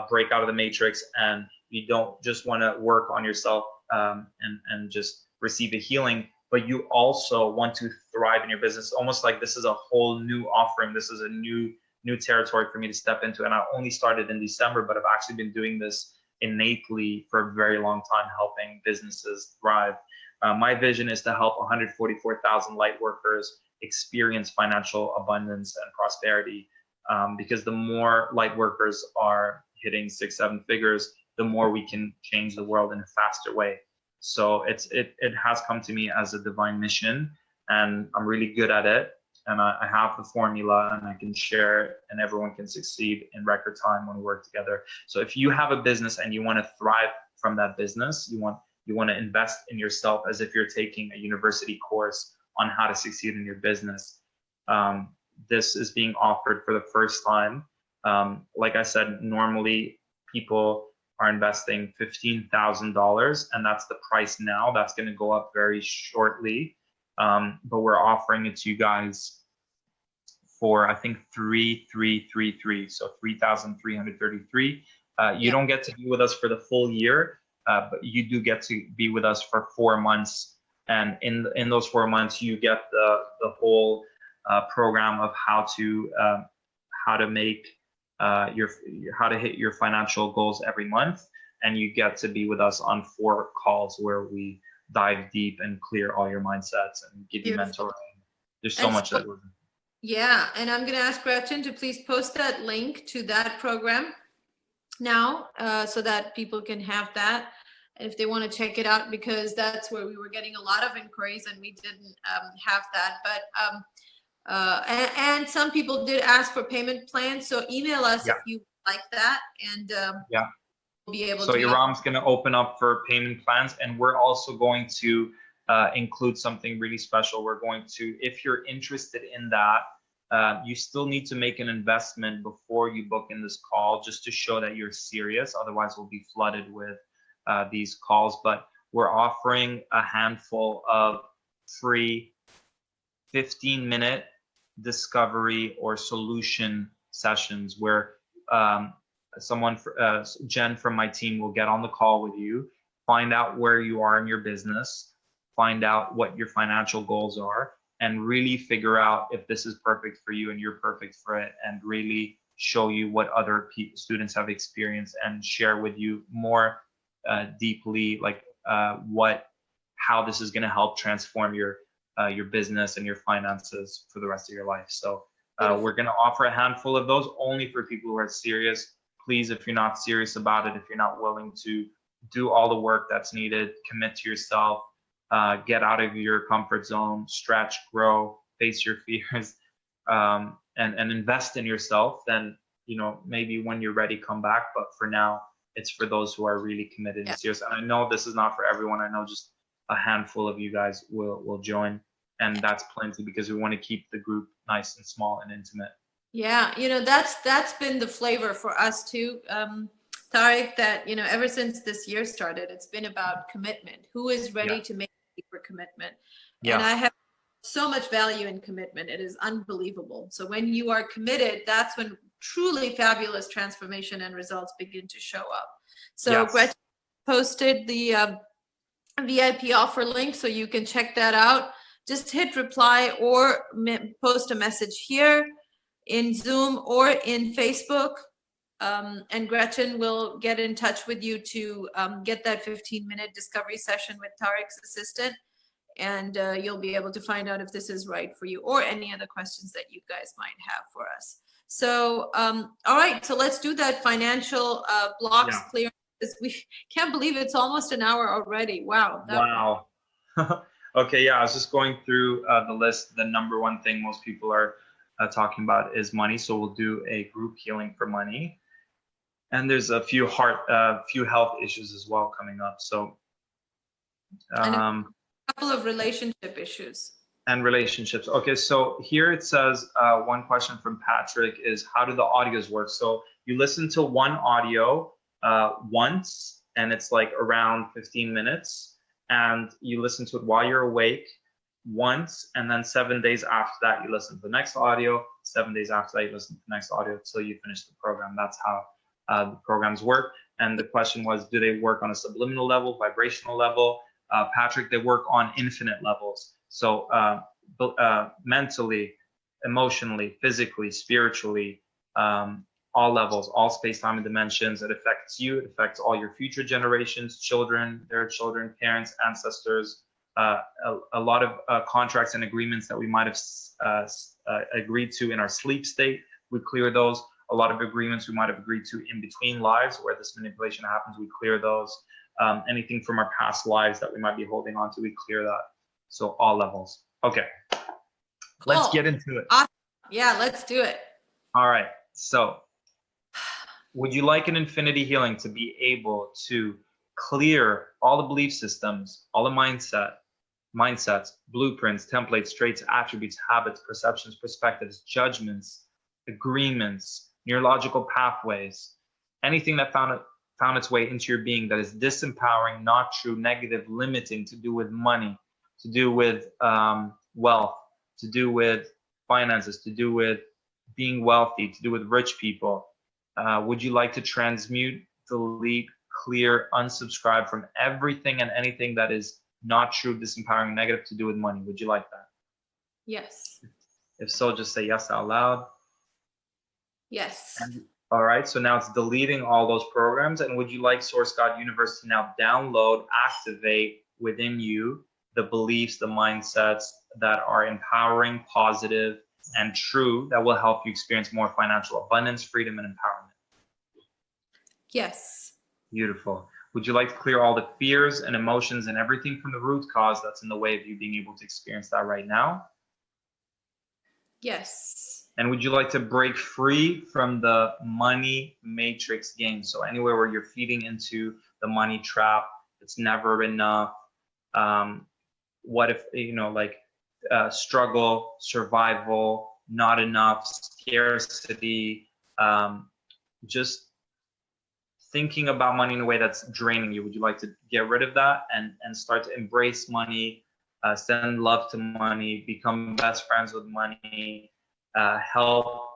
break out of the matrix and you don't just want to work on yourself and just receive a healing, but you also want to thrive in your business. Almost like this is a whole new offering. This is a new territory for me to step into. And I only started in December, but I've actually been doing this innately for a very long time, helping businesses thrive. My vision is to help 144,000 light workers experience financial abundance and prosperity. Because the more light workers are hitting 6-7 figures, the more we can change the world in a faster way. So it has come to me as a divine mission, and I'm really good at it. And I have the formula, and I can share it, and everyone can succeed in record time when we work together. So if you have a business and you want to thrive from that business, you want to invest in yourself as if you're taking a university course on how to succeed in your business. This is being offered for the first time. Like I said, normally people are investing $15,000, and that's the price now. That's going to go up very shortly, but we're offering it to you guys for I think 3,333, so 3,333. You don't get to be with us for the full year, but you do get to be with us for 4 months, and in those 4 months you get the whole program of how to make how to hit your financial goals every month, and you get to be with us on 4 calls where we dive deep and clear all your mindsets and give you mentoring. There's so much that goes in. Yeah, and I'm going to ask Gretchen to please post that link to that program now, so that people can have that if they want to check it out, because that's where we were getting a lot of inquiries and we didn't have that. But and some people did ask for payment plans, so email us if you like that, and we'll be able to. So Eram's going to open up for payment plans, and we're also going to include something really special. We're going to, if you're interested in that, you still need to make an investment before you book in this call, just to show that you're serious. Otherwise, we'll be flooded with these calls. But we're offering a handful of free 15-minute discovery or solution sessions where Jen from my team will get on the call with you, find out where you are in your business, find out what your financial goals are, and really figure out if this is perfect for you and you're perfect for it, and really show you what other students have experienced and share with you more deeply, like how this is going to help transform your business and your finances for the rest of your life. So Beautiful. We're going to offer a handful of those only for people who are serious. Please, if you're not serious about it, if you're not willing to do all the work that's needed, commit to yourself, get out of your comfort zone, stretch, grow, face your fears, and invest in yourself, then, you know, maybe when you're ready, come back. But for now, it's for those who are really committed and serious. And I know this is not for everyone. I know just a handful of you guys will join, and that's plenty because we want to keep the group nice and small and intimate. Yeah, you know, that's been the flavor for us too, Tarek, that, you know, ever since this year started, it's been about commitment. Who is ready to make a deeper commitment? And I have so much value in commitment. It is unbelievable. So when you are committed, that's when truly fabulous transformation and results begin to show up. So Gretchen posted the VIP offer link, so you can check that out. Just hit reply or post a message here in Zoom or in Facebook, and Gretchen will get in touch with you to get that 15-minute discovery session with Tarek's assistant, and you'll be able to find out if this is right for you or any other questions that you guys might have for us. So, all right, so let's do that financial blocks clear. We can't believe it's almost an hour already. Wow. Wow. Okay, yeah, I was just going through the list. The number one thing most people are talking about is money. So we'll do a group healing for money. And there's a few health issues as well coming up. So and a couple of relationship issues. And relationships. Okay, so here it says one question from Patrick is, how do the audios work? So you listen to one audio once, and it's like around 15 minutes, and you listen to it while you're awake once, and then 7 days after that you listen to the next audio, 7 days after that you listen to the next audio until you finish the program. That's how the programs work. And the question was, do they work on a subliminal level, vibrational level? Patrick, they work on infinite levels. So mentally, emotionally, physically, spiritually, all levels, all space, time, and dimensions. It affects you. It affects all your future generations, children, their children, parents, ancestors. A lot of contracts and agreements that we might have agreed to in our sleep state, we clear those. A lot of agreements we might have agreed to in between lives where this manipulation happens, we clear those. Anything from our past lives that we might be holding on to, we clear that. So all levels. Okay, cool. Let's get into it. Awesome. Yeah, let's do it. All right, so would you like an infinity healing to be able to clear all the belief systems, all the mindsets, blueprints, templates, traits, attributes, habits, perceptions, perspectives, judgments, agreements, neurological pathways, anything that found its way into your being that is disempowering, not true, negative, limiting, to do with money, to do with wealth, to do with finances, to do with being wealthy, to do with rich people? Would you like to transmute, delete, clear, unsubscribe from everything and anything that is not true, disempowering, negative, to do with money? Would you like that? Yes. If so, just say yes out loud. Yes. All right, so now it's deleting all those programs. And would you like Source God Universe to now download, activate within you the beliefs, the mindsets that are empowering, positive, and true, that will help you experience more financial abundance, freedom, and empowerment? Yes. Beautiful. Would you like to clear all the fears and emotions and everything from the root cause that's in the way of you being able to experience that right now? Yes. And would you like to break free from the money matrix game? So anywhere where you're feeding into the money trap, it's never enough. What if, struggle, survival, not enough, scarcity, just thinking about money in a way that's draining you? Would you like to get rid of that and start to embrace money, send love to money, become best friends with money, help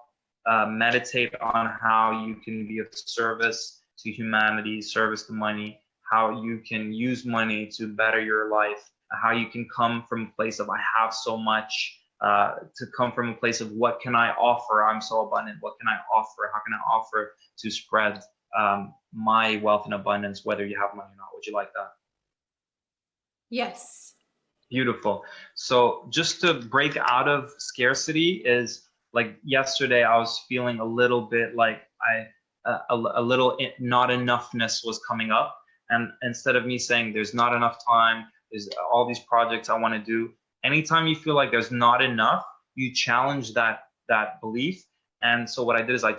meditate on how you can be of service to humanity, service to money, how you can use money to better your life, how you can come from a place of I have so much, to come from a place of what can I offer? I'm so abundant. What can I offer? How can I offer to spread my wealth and abundance, whether you have money or not? Would you like that? Yes. Beautiful. So just to break out of scarcity is Like yesterday, I was feeling a little bit like a little not enoughness was coming up. And instead of me saying there's not enough time, there's all these projects I want to do, anytime you feel like there's not enough, you challenge that belief. And so what I did is I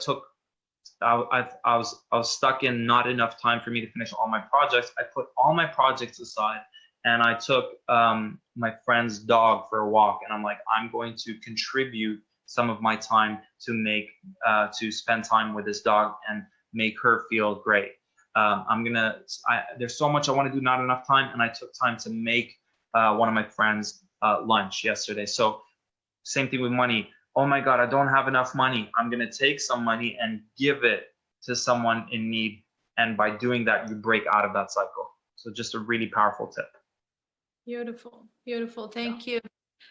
was stuck in not enough time for me to finish all my projects. I put all my projects aside, and I took my friend's dog for a walk. And I'm like, I'm going to contribute some of my time to spend time with this dog and make her feel great. There's so much I want to do, not enough time, and I took time to make one of my friends lunch yesterday. So same thing with money. Oh my God, I don't have enough money. I'm going to take some money and give it to someone in need. And by doing that, you break out of that cycle. So just a really powerful tip. Beautiful, beautiful. Thank you.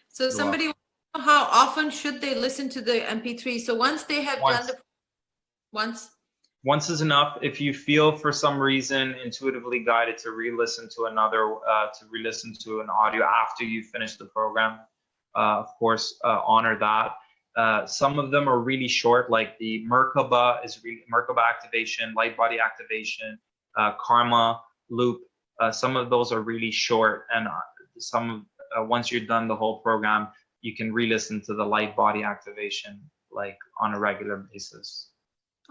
So You're somebody welcome. wants to know how often should they listen to the MP3? So once they have done the Once is enough. If you feel for some reason intuitively guided to re-listen to an audio after you finish the program, of course, honor that. Some of them are really short, like the Merkaba activation, light body activation, karma loop. Some of those are really short, and once you're done the whole program, you can re-listen to the light body activation like on a regular basis.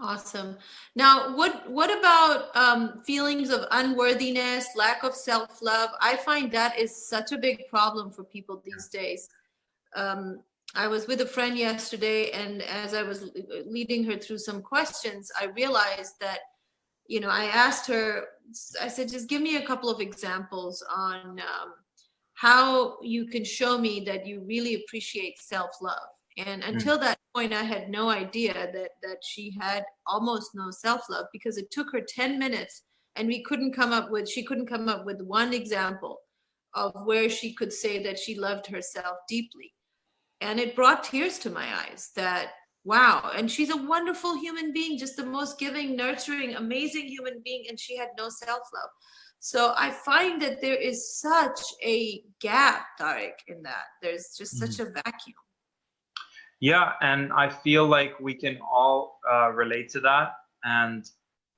Awesome. Now, what about feelings of unworthiness, lack of self-love? I find that is such a big problem for people these days. I was with a friend yesterday, and as I was leading her through some questions, I realized that, I asked her, I said, just give me a couple of examples on how you can show me that you really appreciate self-love. And until that point, I had no idea that she had almost no self-love, because it took her 10 minutes and she couldn't come up with one example of where she could say that she loved herself deeply. And it brought tears to my eyes that, wow. And she's a wonderful human being, just the most giving, nurturing, amazing human being. And she had no self-love. So I find that there is such a gap, Tarek, in that. There's just such a vacuum. Yeah, and I feel like we can all relate to that. And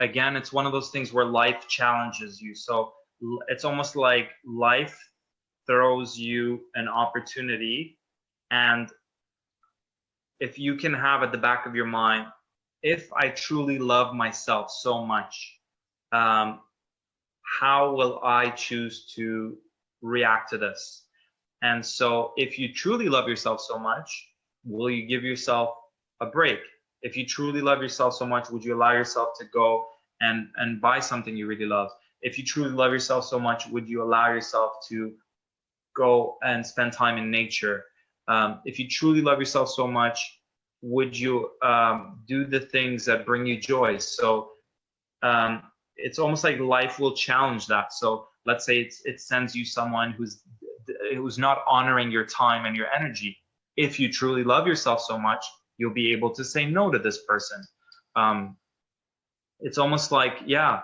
again, it's one of those things where life challenges you. So it's almost like life throws you an opportunity. And if you can have at the back of your mind, if I truly love myself so much, how will I choose to react to this? And so if you truly love yourself so much, will you give yourself a break? If you truly love yourself so much, would you allow yourself to go and buy something you really love? If you truly love yourself so much, would you allow yourself to go and spend time in nature? If you truly love yourself so much, would you do the things that bring you joy? So it's almost like life will challenge that. So let's say it sends you someone who's not honoring your time and your energy. If you truly love yourself so much, you'll be able to say no to this person. It's almost like, yeah,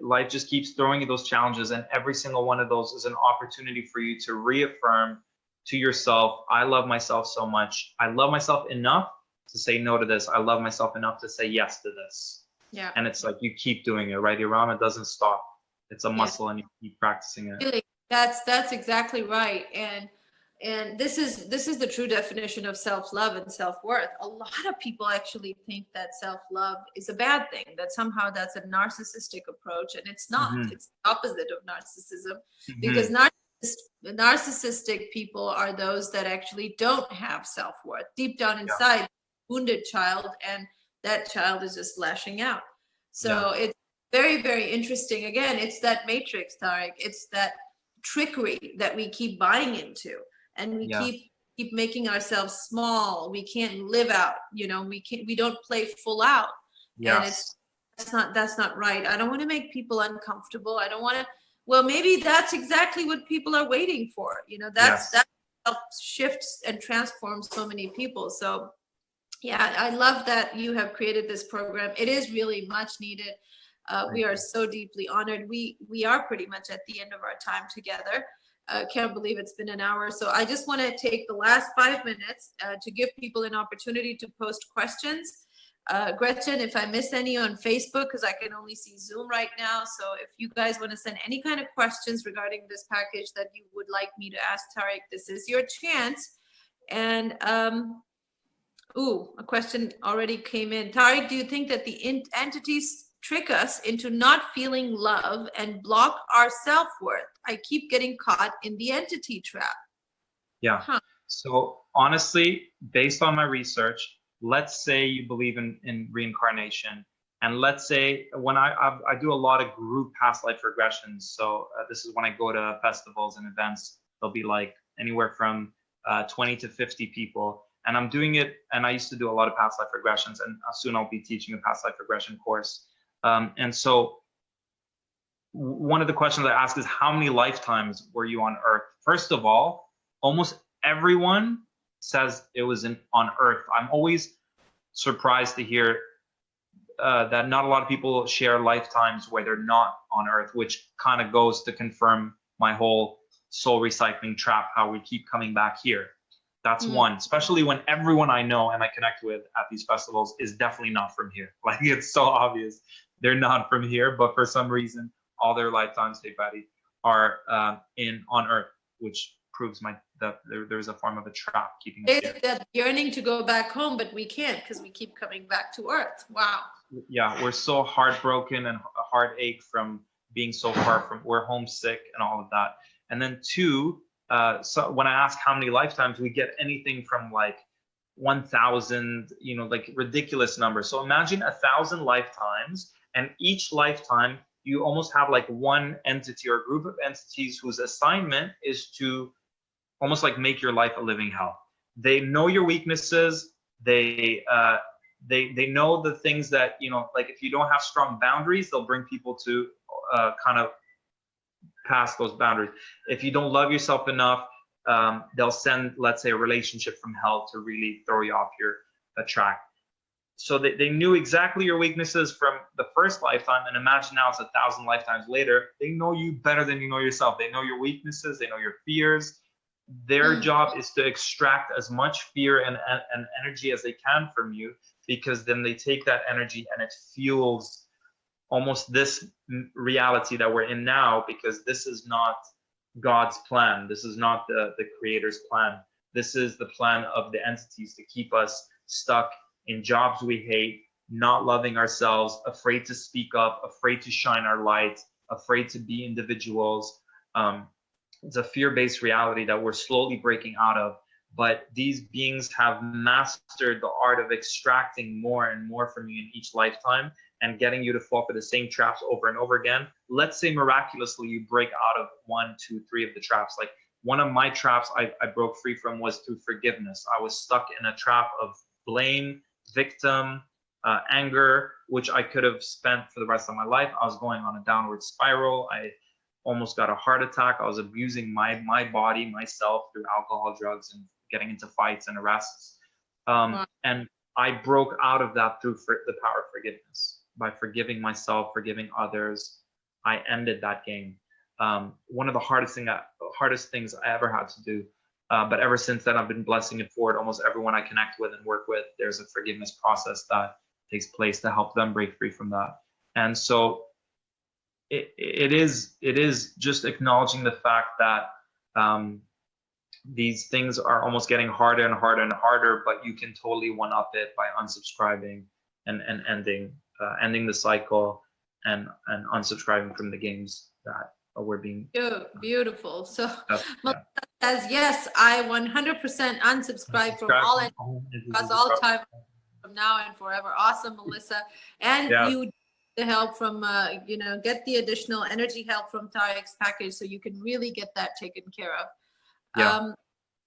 life just keeps throwing you those challenges, and every single one of those is an opportunity for you to reaffirm to yourself, I love myself so much. I love myself enough to say no to this. I love myself enough to say yes to this. Yeah. And it's like you keep doing it, right, Eram? It doesn't stop. It's a muscle, and you keep practicing it. Really, that's exactly right. And this is the true definition of self-love and self-worth. A lot of people actually think that self-love is a bad thing, that somehow that's a narcissistic approach, and it's not. It's the opposite of narcissism, because narcissistic people are those that actually don't have self-worth deep down inside, wounded child, and that child is just lashing out. So it's very, very interesting. Again, it's that matrix, Tarek. It's that trickery that we keep buying into, and we keep making ourselves small. We can't live out, we don't play full out. And that's not right. I don't want to make people uncomfortable. I don't want to. Well, maybe that's exactly what people are waiting for. That helps shifts and transforms so many people. So yeah, I love that you have created this program. It is really much needed. We are so deeply honored. We are pretty much at the end of our time together. Can't believe it's been an hour. So I just want to take the last 5 minutes to give people an opportunity to post questions. Gretchen, if I miss any on Facebook, because I can only see Zoom right now. So if you guys want to send any kind of questions regarding this package that you would like me to ask Tarek, this is your chance. And a question already came in. Tarek, do you think that the entities trick us into not feeling love and block our self-worth? I keep getting caught in the entity trap. Yeah. So honestly, based on my research, let's say you believe in reincarnation, and let's say when I do a lot of group past life regressions. So this is when I go to festivals and events. There'll be like anywhere from 20 to 50 people, and I'm doing it. And I used to do a lot of past life regressions, and soon I'll be teaching a past life regression course. And so one of the questions I ask is, how many lifetimes were you on Earth? First of all, almost everyone says it was on Earth. I'm always surprised to hear that not a lot of people share lifetimes where they're not on Earth, which kind of goes to confirm my whole soul recycling trap, how we keep coming back here. That's one, especially when everyone I know and I connect with at these festivals is definitely not from here. Like, it's so obvious they're not from here, but for some reason, all their lifetimes, hey Patty, are on Earth, which proves that there's a form of a trap keeping us here. That yearning to go back home, but we can't because we keep coming back to Earth. Wow. Yeah, we're so heartbroken and heartache from being so far from, we're homesick and all of that. And then two, so when I ask how many lifetimes, we get anything from like 1,000, like ridiculous numbers. So imagine 1,000 lifetimes, and each lifetime you almost have like one entity or a group of entities whose assignment is to almost like make your life a living hell. They know your weaknesses. They know the things that, like if you don't have strong boundaries, they'll bring people to kind of pass those boundaries. If you don't love yourself enough, they'll send, let's say, a relationship from hell to really throw you off your track. So they knew exactly your weaknesses from the first lifetime, and imagine now it's 1,000 lifetimes later. They know you better than you know yourself. They know your weaknesses. They know your fears. Their job is to extract as much fear and energy as they can from you, because then they take that energy and it fuels almost this reality that we're in now, because this is not God's plan. This is not the creator's plan. This is the plan of the entities to keep us stuck in jobs we hate, not loving ourselves, afraid to speak up, afraid to shine our light, afraid to be individuals. It's a fear-based reality that we're slowly breaking out of. But these beings have mastered the art of extracting more and more from you in each lifetime and getting you to fall for the same traps over and over again. Let's say miraculously you break out of 1, 2, 3 of the traps. Like one of my traps I broke free from was through forgiveness. I was stuck in a trap of blame, victim, anger, which I could have spent for the rest of my life. I was going on a downward spiral. I almost got a heart attack. I was abusing my body, myself, through alcohol, drugs, and getting into fights and arrests. And I broke out of that through the power of forgiveness. By forgiving myself, forgiving others, I ended that game. One of the hardest things I ever had to do. But ever since then, I've been blessing it forward. Almost everyone I connect with and work with, there's a forgiveness process that takes place to help them break free from that. And so it is just acknowledging the fact that these things are almost getting harder and harder and harder, but you can totally one-up it by unsubscribing and ending the cycle and unsubscribing from the games that we're being beautiful. So Melissa says, yes, I 100% unsubscribe from all across all time from now and forever. Awesome, Melissa. And you the help from get the additional energy help from Tarek's package, so you can really get that taken care of.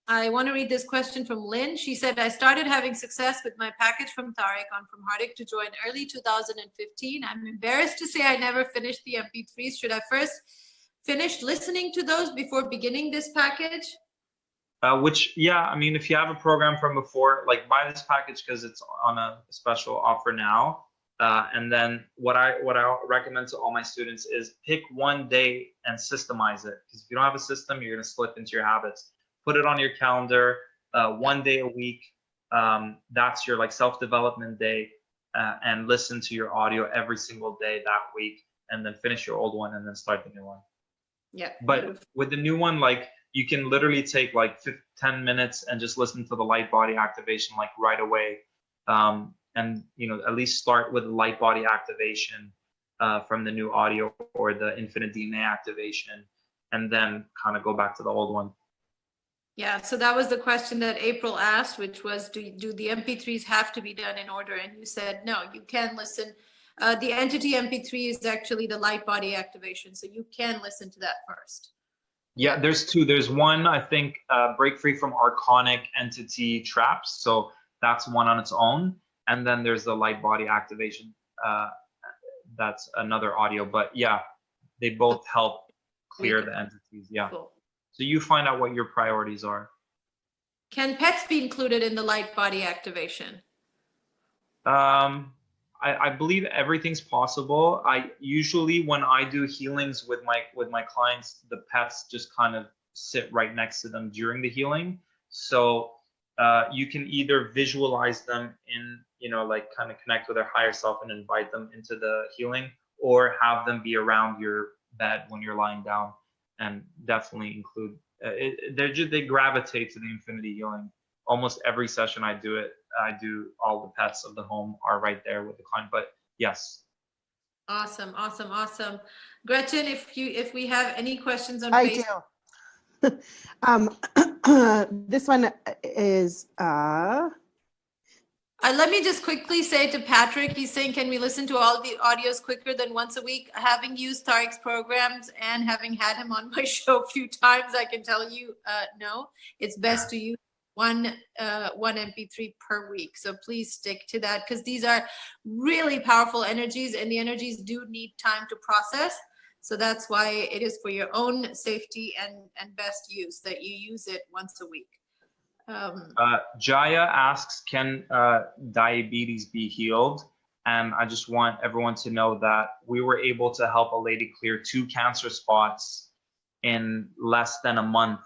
I want to read this question from Lynn. She said, I started having success with my package from Tarek on From Heartache to Joy in early 2015. I'm embarrassed to say I never finished the MP3s. Should I first finish listening to those before beginning this package? I mean, if you have a program from before, like buy this package because it's on a special offer now. And then what I recommend to all my students is pick one day and systemize it. Because if you don't have a system, you're going to slip into your habits. Put it on your calendar, one day a week. That's your like self-development day, and listen to your audio every single day that week, and then finish your old one and then start the new one. Yeah. But with the new one, like you can literally take like 10 minutes and just listen to the light body activation like right away. And at least start with light body activation from the new audio or the infinite DNA activation, and then kind of go back to the old one. Yeah, so that was the question that April asked, which was, do the MP3s have to be done in order? And you said, no, you can listen. The entity MP3 is actually the light body activation, so you can listen to that first. Yeah, there's two. There's one, I think, Break Free from Archonic Entity Traps. So that's one on its own. And then there's the light body activation. That's another audio. But yeah, they both help clear the entities. Yeah. Cool. So you find out what your priorities are. Can pets be included in the light body activation? I believe everything's possible. I usually, when I do healings with my clients, the pets just kind of sit right next to them during the healing. So you can either visualize them in, like kind of connect with their higher self and invite them into the healing, or have them be around your bed when you're lying down, and definitely include. They gravitate to the infinity healing. Almost every session I do all the pets of the home are right there with the client. But yes. Awesome. Gretchen, if we have any questions on Facebook. I do. This one is let me just quickly say to Patrick, he's saying, can we listen to all the audios quicker than once a week? Having used Tarek's programs and having had him on my show a few times, I can tell you, no, it's best to use one MP3 per week. So please stick to that, because these are really powerful energies, and the energies do need time to process. So that's why it is for your own safety and best use that you use it once a week. Jaya asks, can diabetes be healed? And I just want everyone to know that we were able to help a lady clear 2 cancer spots in less than a month.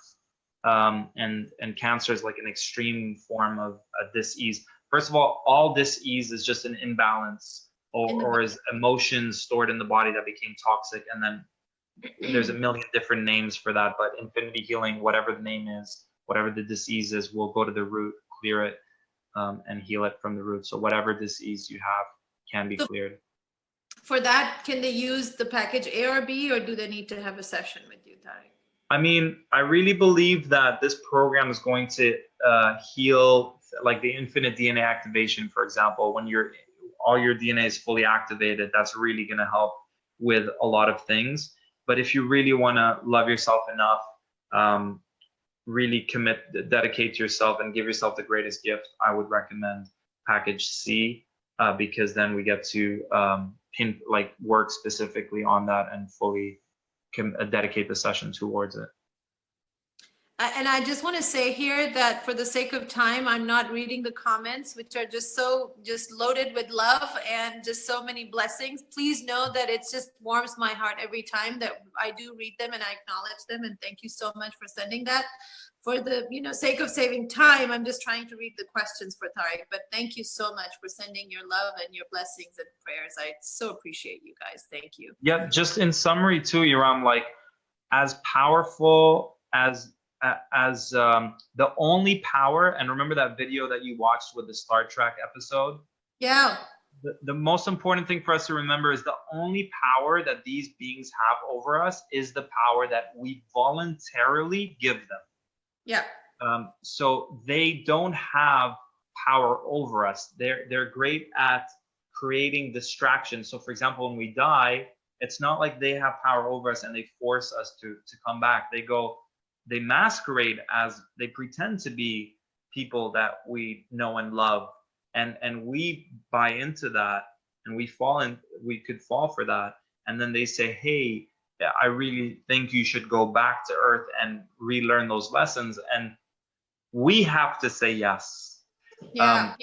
And cancer is like an extreme form of dis-ease. First of all dis-ease is just an imbalance or is emotions stored in the body that became toxic. And then there's a million different names for that, but infinity healing, whatever the name is, whatever the disease is, will go to the root, clear it, and heal it from the root. So whatever disease you have can be cleared. For that, can they use the package A or B, or do they need to have a session with you, Tarek? I mean, I really believe that this program is going to heal, like the infinite DNA activation, for example. When all your DNA is fully activated, that's really going to help with a lot of things. But if you really want to love yourself enough, really dedicate to yourself and give yourself the greatest gift, I would recommend package C, because then we get to work specifically on that and fully dedicate the session towards it. And I just want to say here that for the sake of time, I'm not reading the comments, which are just loaded with love and just so many blessings. Please know that it just warms my heart every time that I do read them and I acknowledge them. And thank you so much for sending that. For the sake of saving time, I'm just trying to read the questions for Tarek. But thank you so much for sending your love and your blessings and prayers. I so appreciate you guys. Thank you. Yeah, just in summary too, Eram, like as powerful as the only power, and remember that video that you watched with the Star Trek episode? Yeah. The most important thing for us to remember is the only power that these beings have over us is the power that we voluntarily give them. Yeah. So they don't have power over us. They're great at creating distractions. So for example, when we die, it's not like they have power over us and they force us to come back. They masquerade as, they pretend to be people that we know and love, and we buy into that, and we could fall for that, and then they say, hey, I really think you should go back to Earth and relearn those lessons, and we have to say yes. Yeah.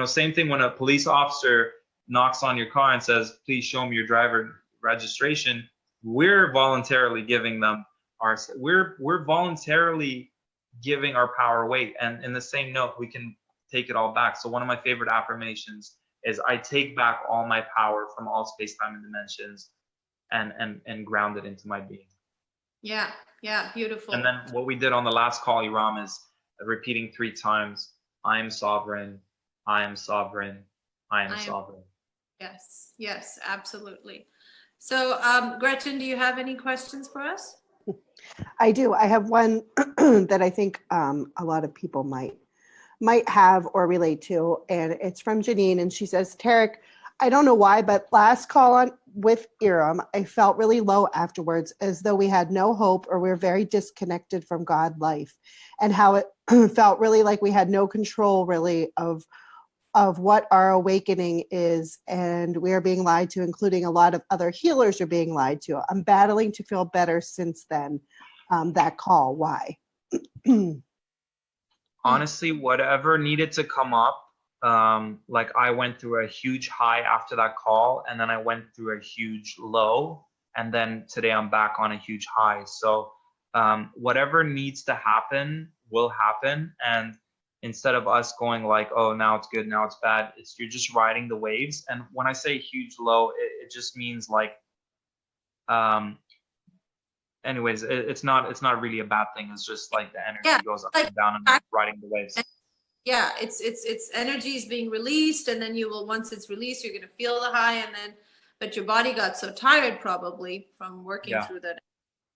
Same thing when a police officer knocks on your car and says, please show me your driver registration, we're voluntarily giving them we're voluntarily giving our power away. And in the same note, we can take it all back. So one of my favorite affirmations is, I take back all my power from all space, time, and dimensions, and ground it into my being. Yeah, yeah, beautiful. And then what we did on the last call, Eram, is repeating 3 times, I am sovereign, I am sovereign, I am sovereign. Yes, yes, absolutely. So, Gretchen, do you have any questions for us? I do. I have one that I think a lot of people might have or relate to, and it's from Janine, and she says, Tarek, I don't know why, but last call on with Eram, I felt really low afterwards, as though we had no hope or we were very disconnected from God life, and how it felt really like we had no control really of what our awakening is, and we are being lied to, including a lot of other healers are being lied to. I'm battling to feel better since then. That call, why? Honestly, whatever needed to come up, like I went through a huge high after that call, and then I went through a huge low, and then today I'm back on a huge high. So whatever needs to happen will happen. And instead of us going like, oh, now it's good, now it's bad, you're just riding the waves. And when I say huge low, it just means like, anyways, it's not really a bad thing. It's just like the energy goes up and down, and riding the waves. Yeah, it's energy is being released, and then you will, once it's released, you're going to feel the high, and then, but your body got so tired probably from working through that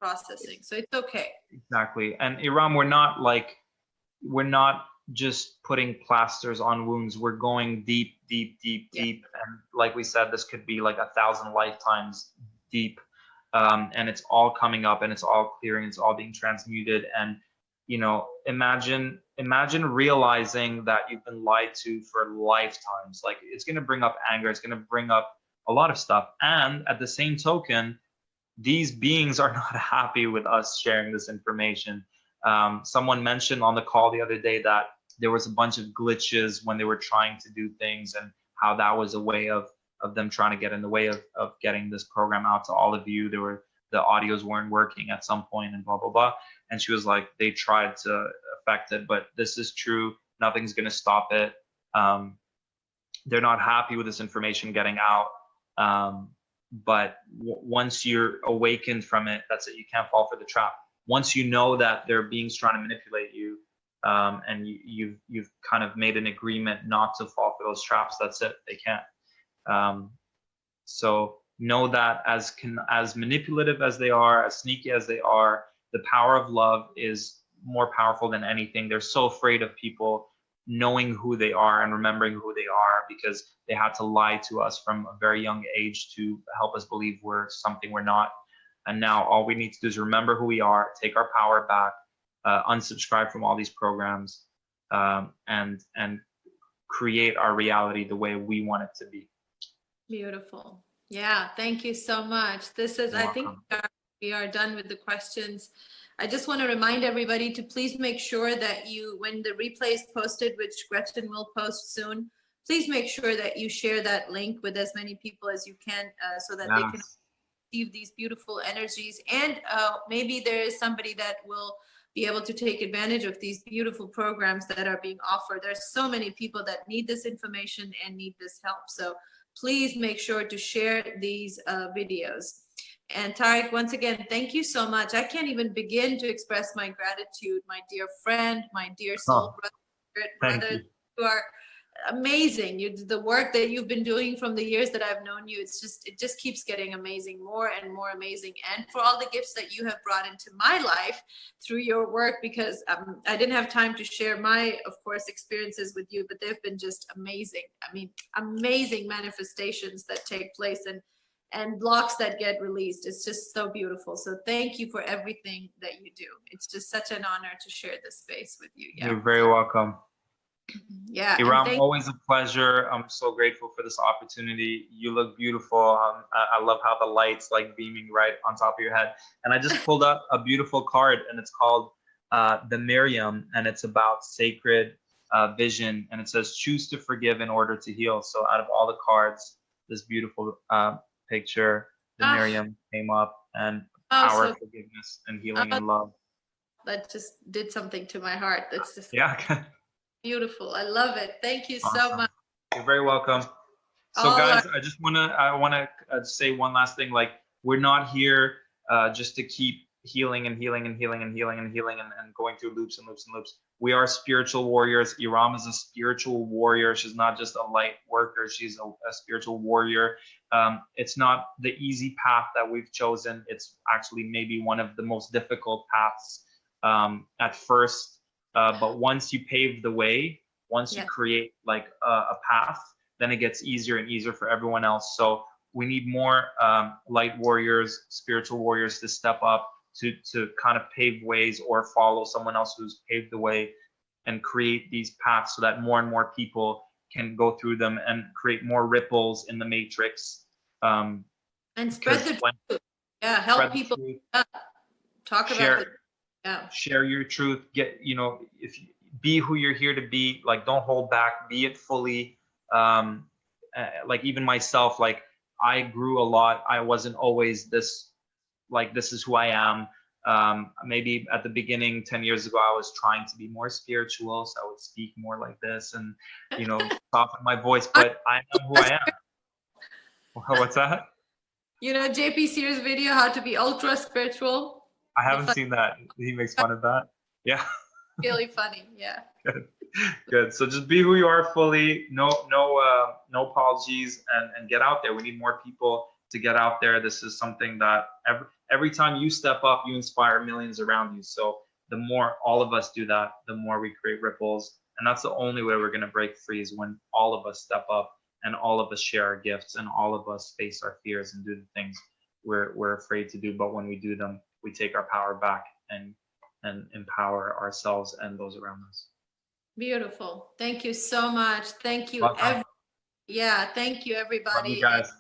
processing. So it's okay. Exactly. And Eram, we're not just putting plasters on wounds. We're going deep. And like we said, this could be like 1,000 lifetimes deep. And it's all coming up, and it's all clearing, it's all being transmuted. And imagine realizing that you've been lied to for lifetimes. Like, it's going to bring up anger, it's going to bring up a lot of stuff. And at the same token, these beings are not happy with us sharing this information. Someone mentioned on the call the other day that there was a bunch of glitches when they were trying to do things, and how that was a way of them trying to get in the way of getting this program out to all of you. The audios weren't working at some point, and blah, blah, blah. And she was like, they tried to affect it, but this is true. Nothing's going to stop it. They're not happy with this information getting out. But once you're awakened from it, that's it. You can't fall for the trap. Once you know that there are beings trying to manipulate you, and you've kind of made an agreement not to fall for those traps, that's it. They can't. So know that as manipulative as they are, as sneaky as they are, the power of love is more powerful than anything. They're so afraid of people knowing who they are and remembering who they are, because they had to lie to us from a very young age to help us believe we're something we're not. And now all we need to do is remember who we are, take our power back, unsubscribe from all these programs, and create our reality the way we want it to be. Beautiful. Yeah, thank you so much. This is, I think we are done with the questions. I just want to remind everybody to please make sure that when the replay is posted, which Gretchen will post soon, please make sure that you share that link with as many people as you can, so that they can receive these beautiful energies. And maybe there is somebody that will be able to take advantage of these beautiful programs that are being offered. There's so many people that need this information and need this help. So please make sure to share these videos. And Tarek, once again, thank you so much. I can't even begin to express my gratitude, my dear friend, my dear soul brother. You are amazing. The work that you've been doing from the years that I've known you, it just keeps getting amazing, more and more amazing. And for all the gifts that you have brought into my life through your work, because I didn't have time to share my, of course, experiences with you, but they've been just amazing. I mean, amazing manifestations that take place, and blocks that get released. It's just so beautiful. So thank you for everything that you do. It's just such an honor to share this space with you. Yeah. You're very welcome. Yeah. Eram, always a pleasure. I'm so grateful for this opportunity. You look beautiful. I love how the light's like beaming right on top of your head. And I just pulled up a beautiful card, and it's called the Miriam, and it's about sacred vision. And it says, choose to forgive in order to heal. So out of all the cards, this beautiful picture. The Ah, Miriam came up, and oh, our so forgiveness and healing oh, and love. that just did something to my heart. That's just Yeah. beautiful. I love it. Thank you so Awesome. much. You're very welcome. So All guys, our, I wanna say one last thing. Like, we're not here just to keep healing and healing and healing and healing and healing and going through loops and loops and loops. We are spiritual warriors. Eram is a spiritual warrior. She's not just a light worker. She's a spiritual warrior. It's not the easy path that we've chosen. It's actually maybe one of the most difficult paths at first. But once you pave the way, once you yeah. create like a path, then it gets easier and easier for everyone else. So we need more light warriors, spiritual warriors to step up to kind of pave ways or follow someone else who's paved the way and create these paths so that more and more people can go through them and create more ripples in the matrix. And spread the truth. Yeah, help people. Talk about it. Yeah. Share your truth. Get, if you be who you're here to be, like, don't hold back, be it fully. Like, even myself, like, I grew a lot. I wasn't always this, like, this is who I am. Maybe at the beginning, 10 years ago, I was trying to be more spiritual, so I would speak more like this and, soften my voice, but I am who I am. What's that? JP Sears' video, how to be ultra spiritual. I haven't seen that. He makes fun of that. Yeah. Really funny. Yeah. Good. So just be who you are fully. No apologies, and get out there. We need more people to get out there. This is something that every time you step up, you inspire millions around you. So the more all of us do that, the more we create ripples. And that's the only way we're going to break free, is when all of us step up and all of us share our gifts and all of us face our fears and do the things we're afraid to do. But when we do them, we take our power back and empower ourselves and those around us. Beautiful. Thank you so much. Thank you. Thank you, everybody. Love you guys.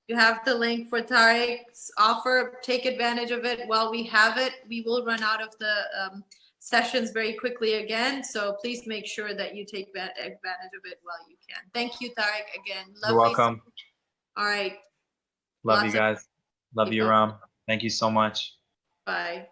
You have the link for Tarek's offer. Take advantage of it while we have it. We will run out of the sessions very quickly again. So please make sure that you take advantage of it while you can. Thank you, Tarek, again. You're welcome. All right. Love you guys. Love you, Ram. Thank you so much. Bye.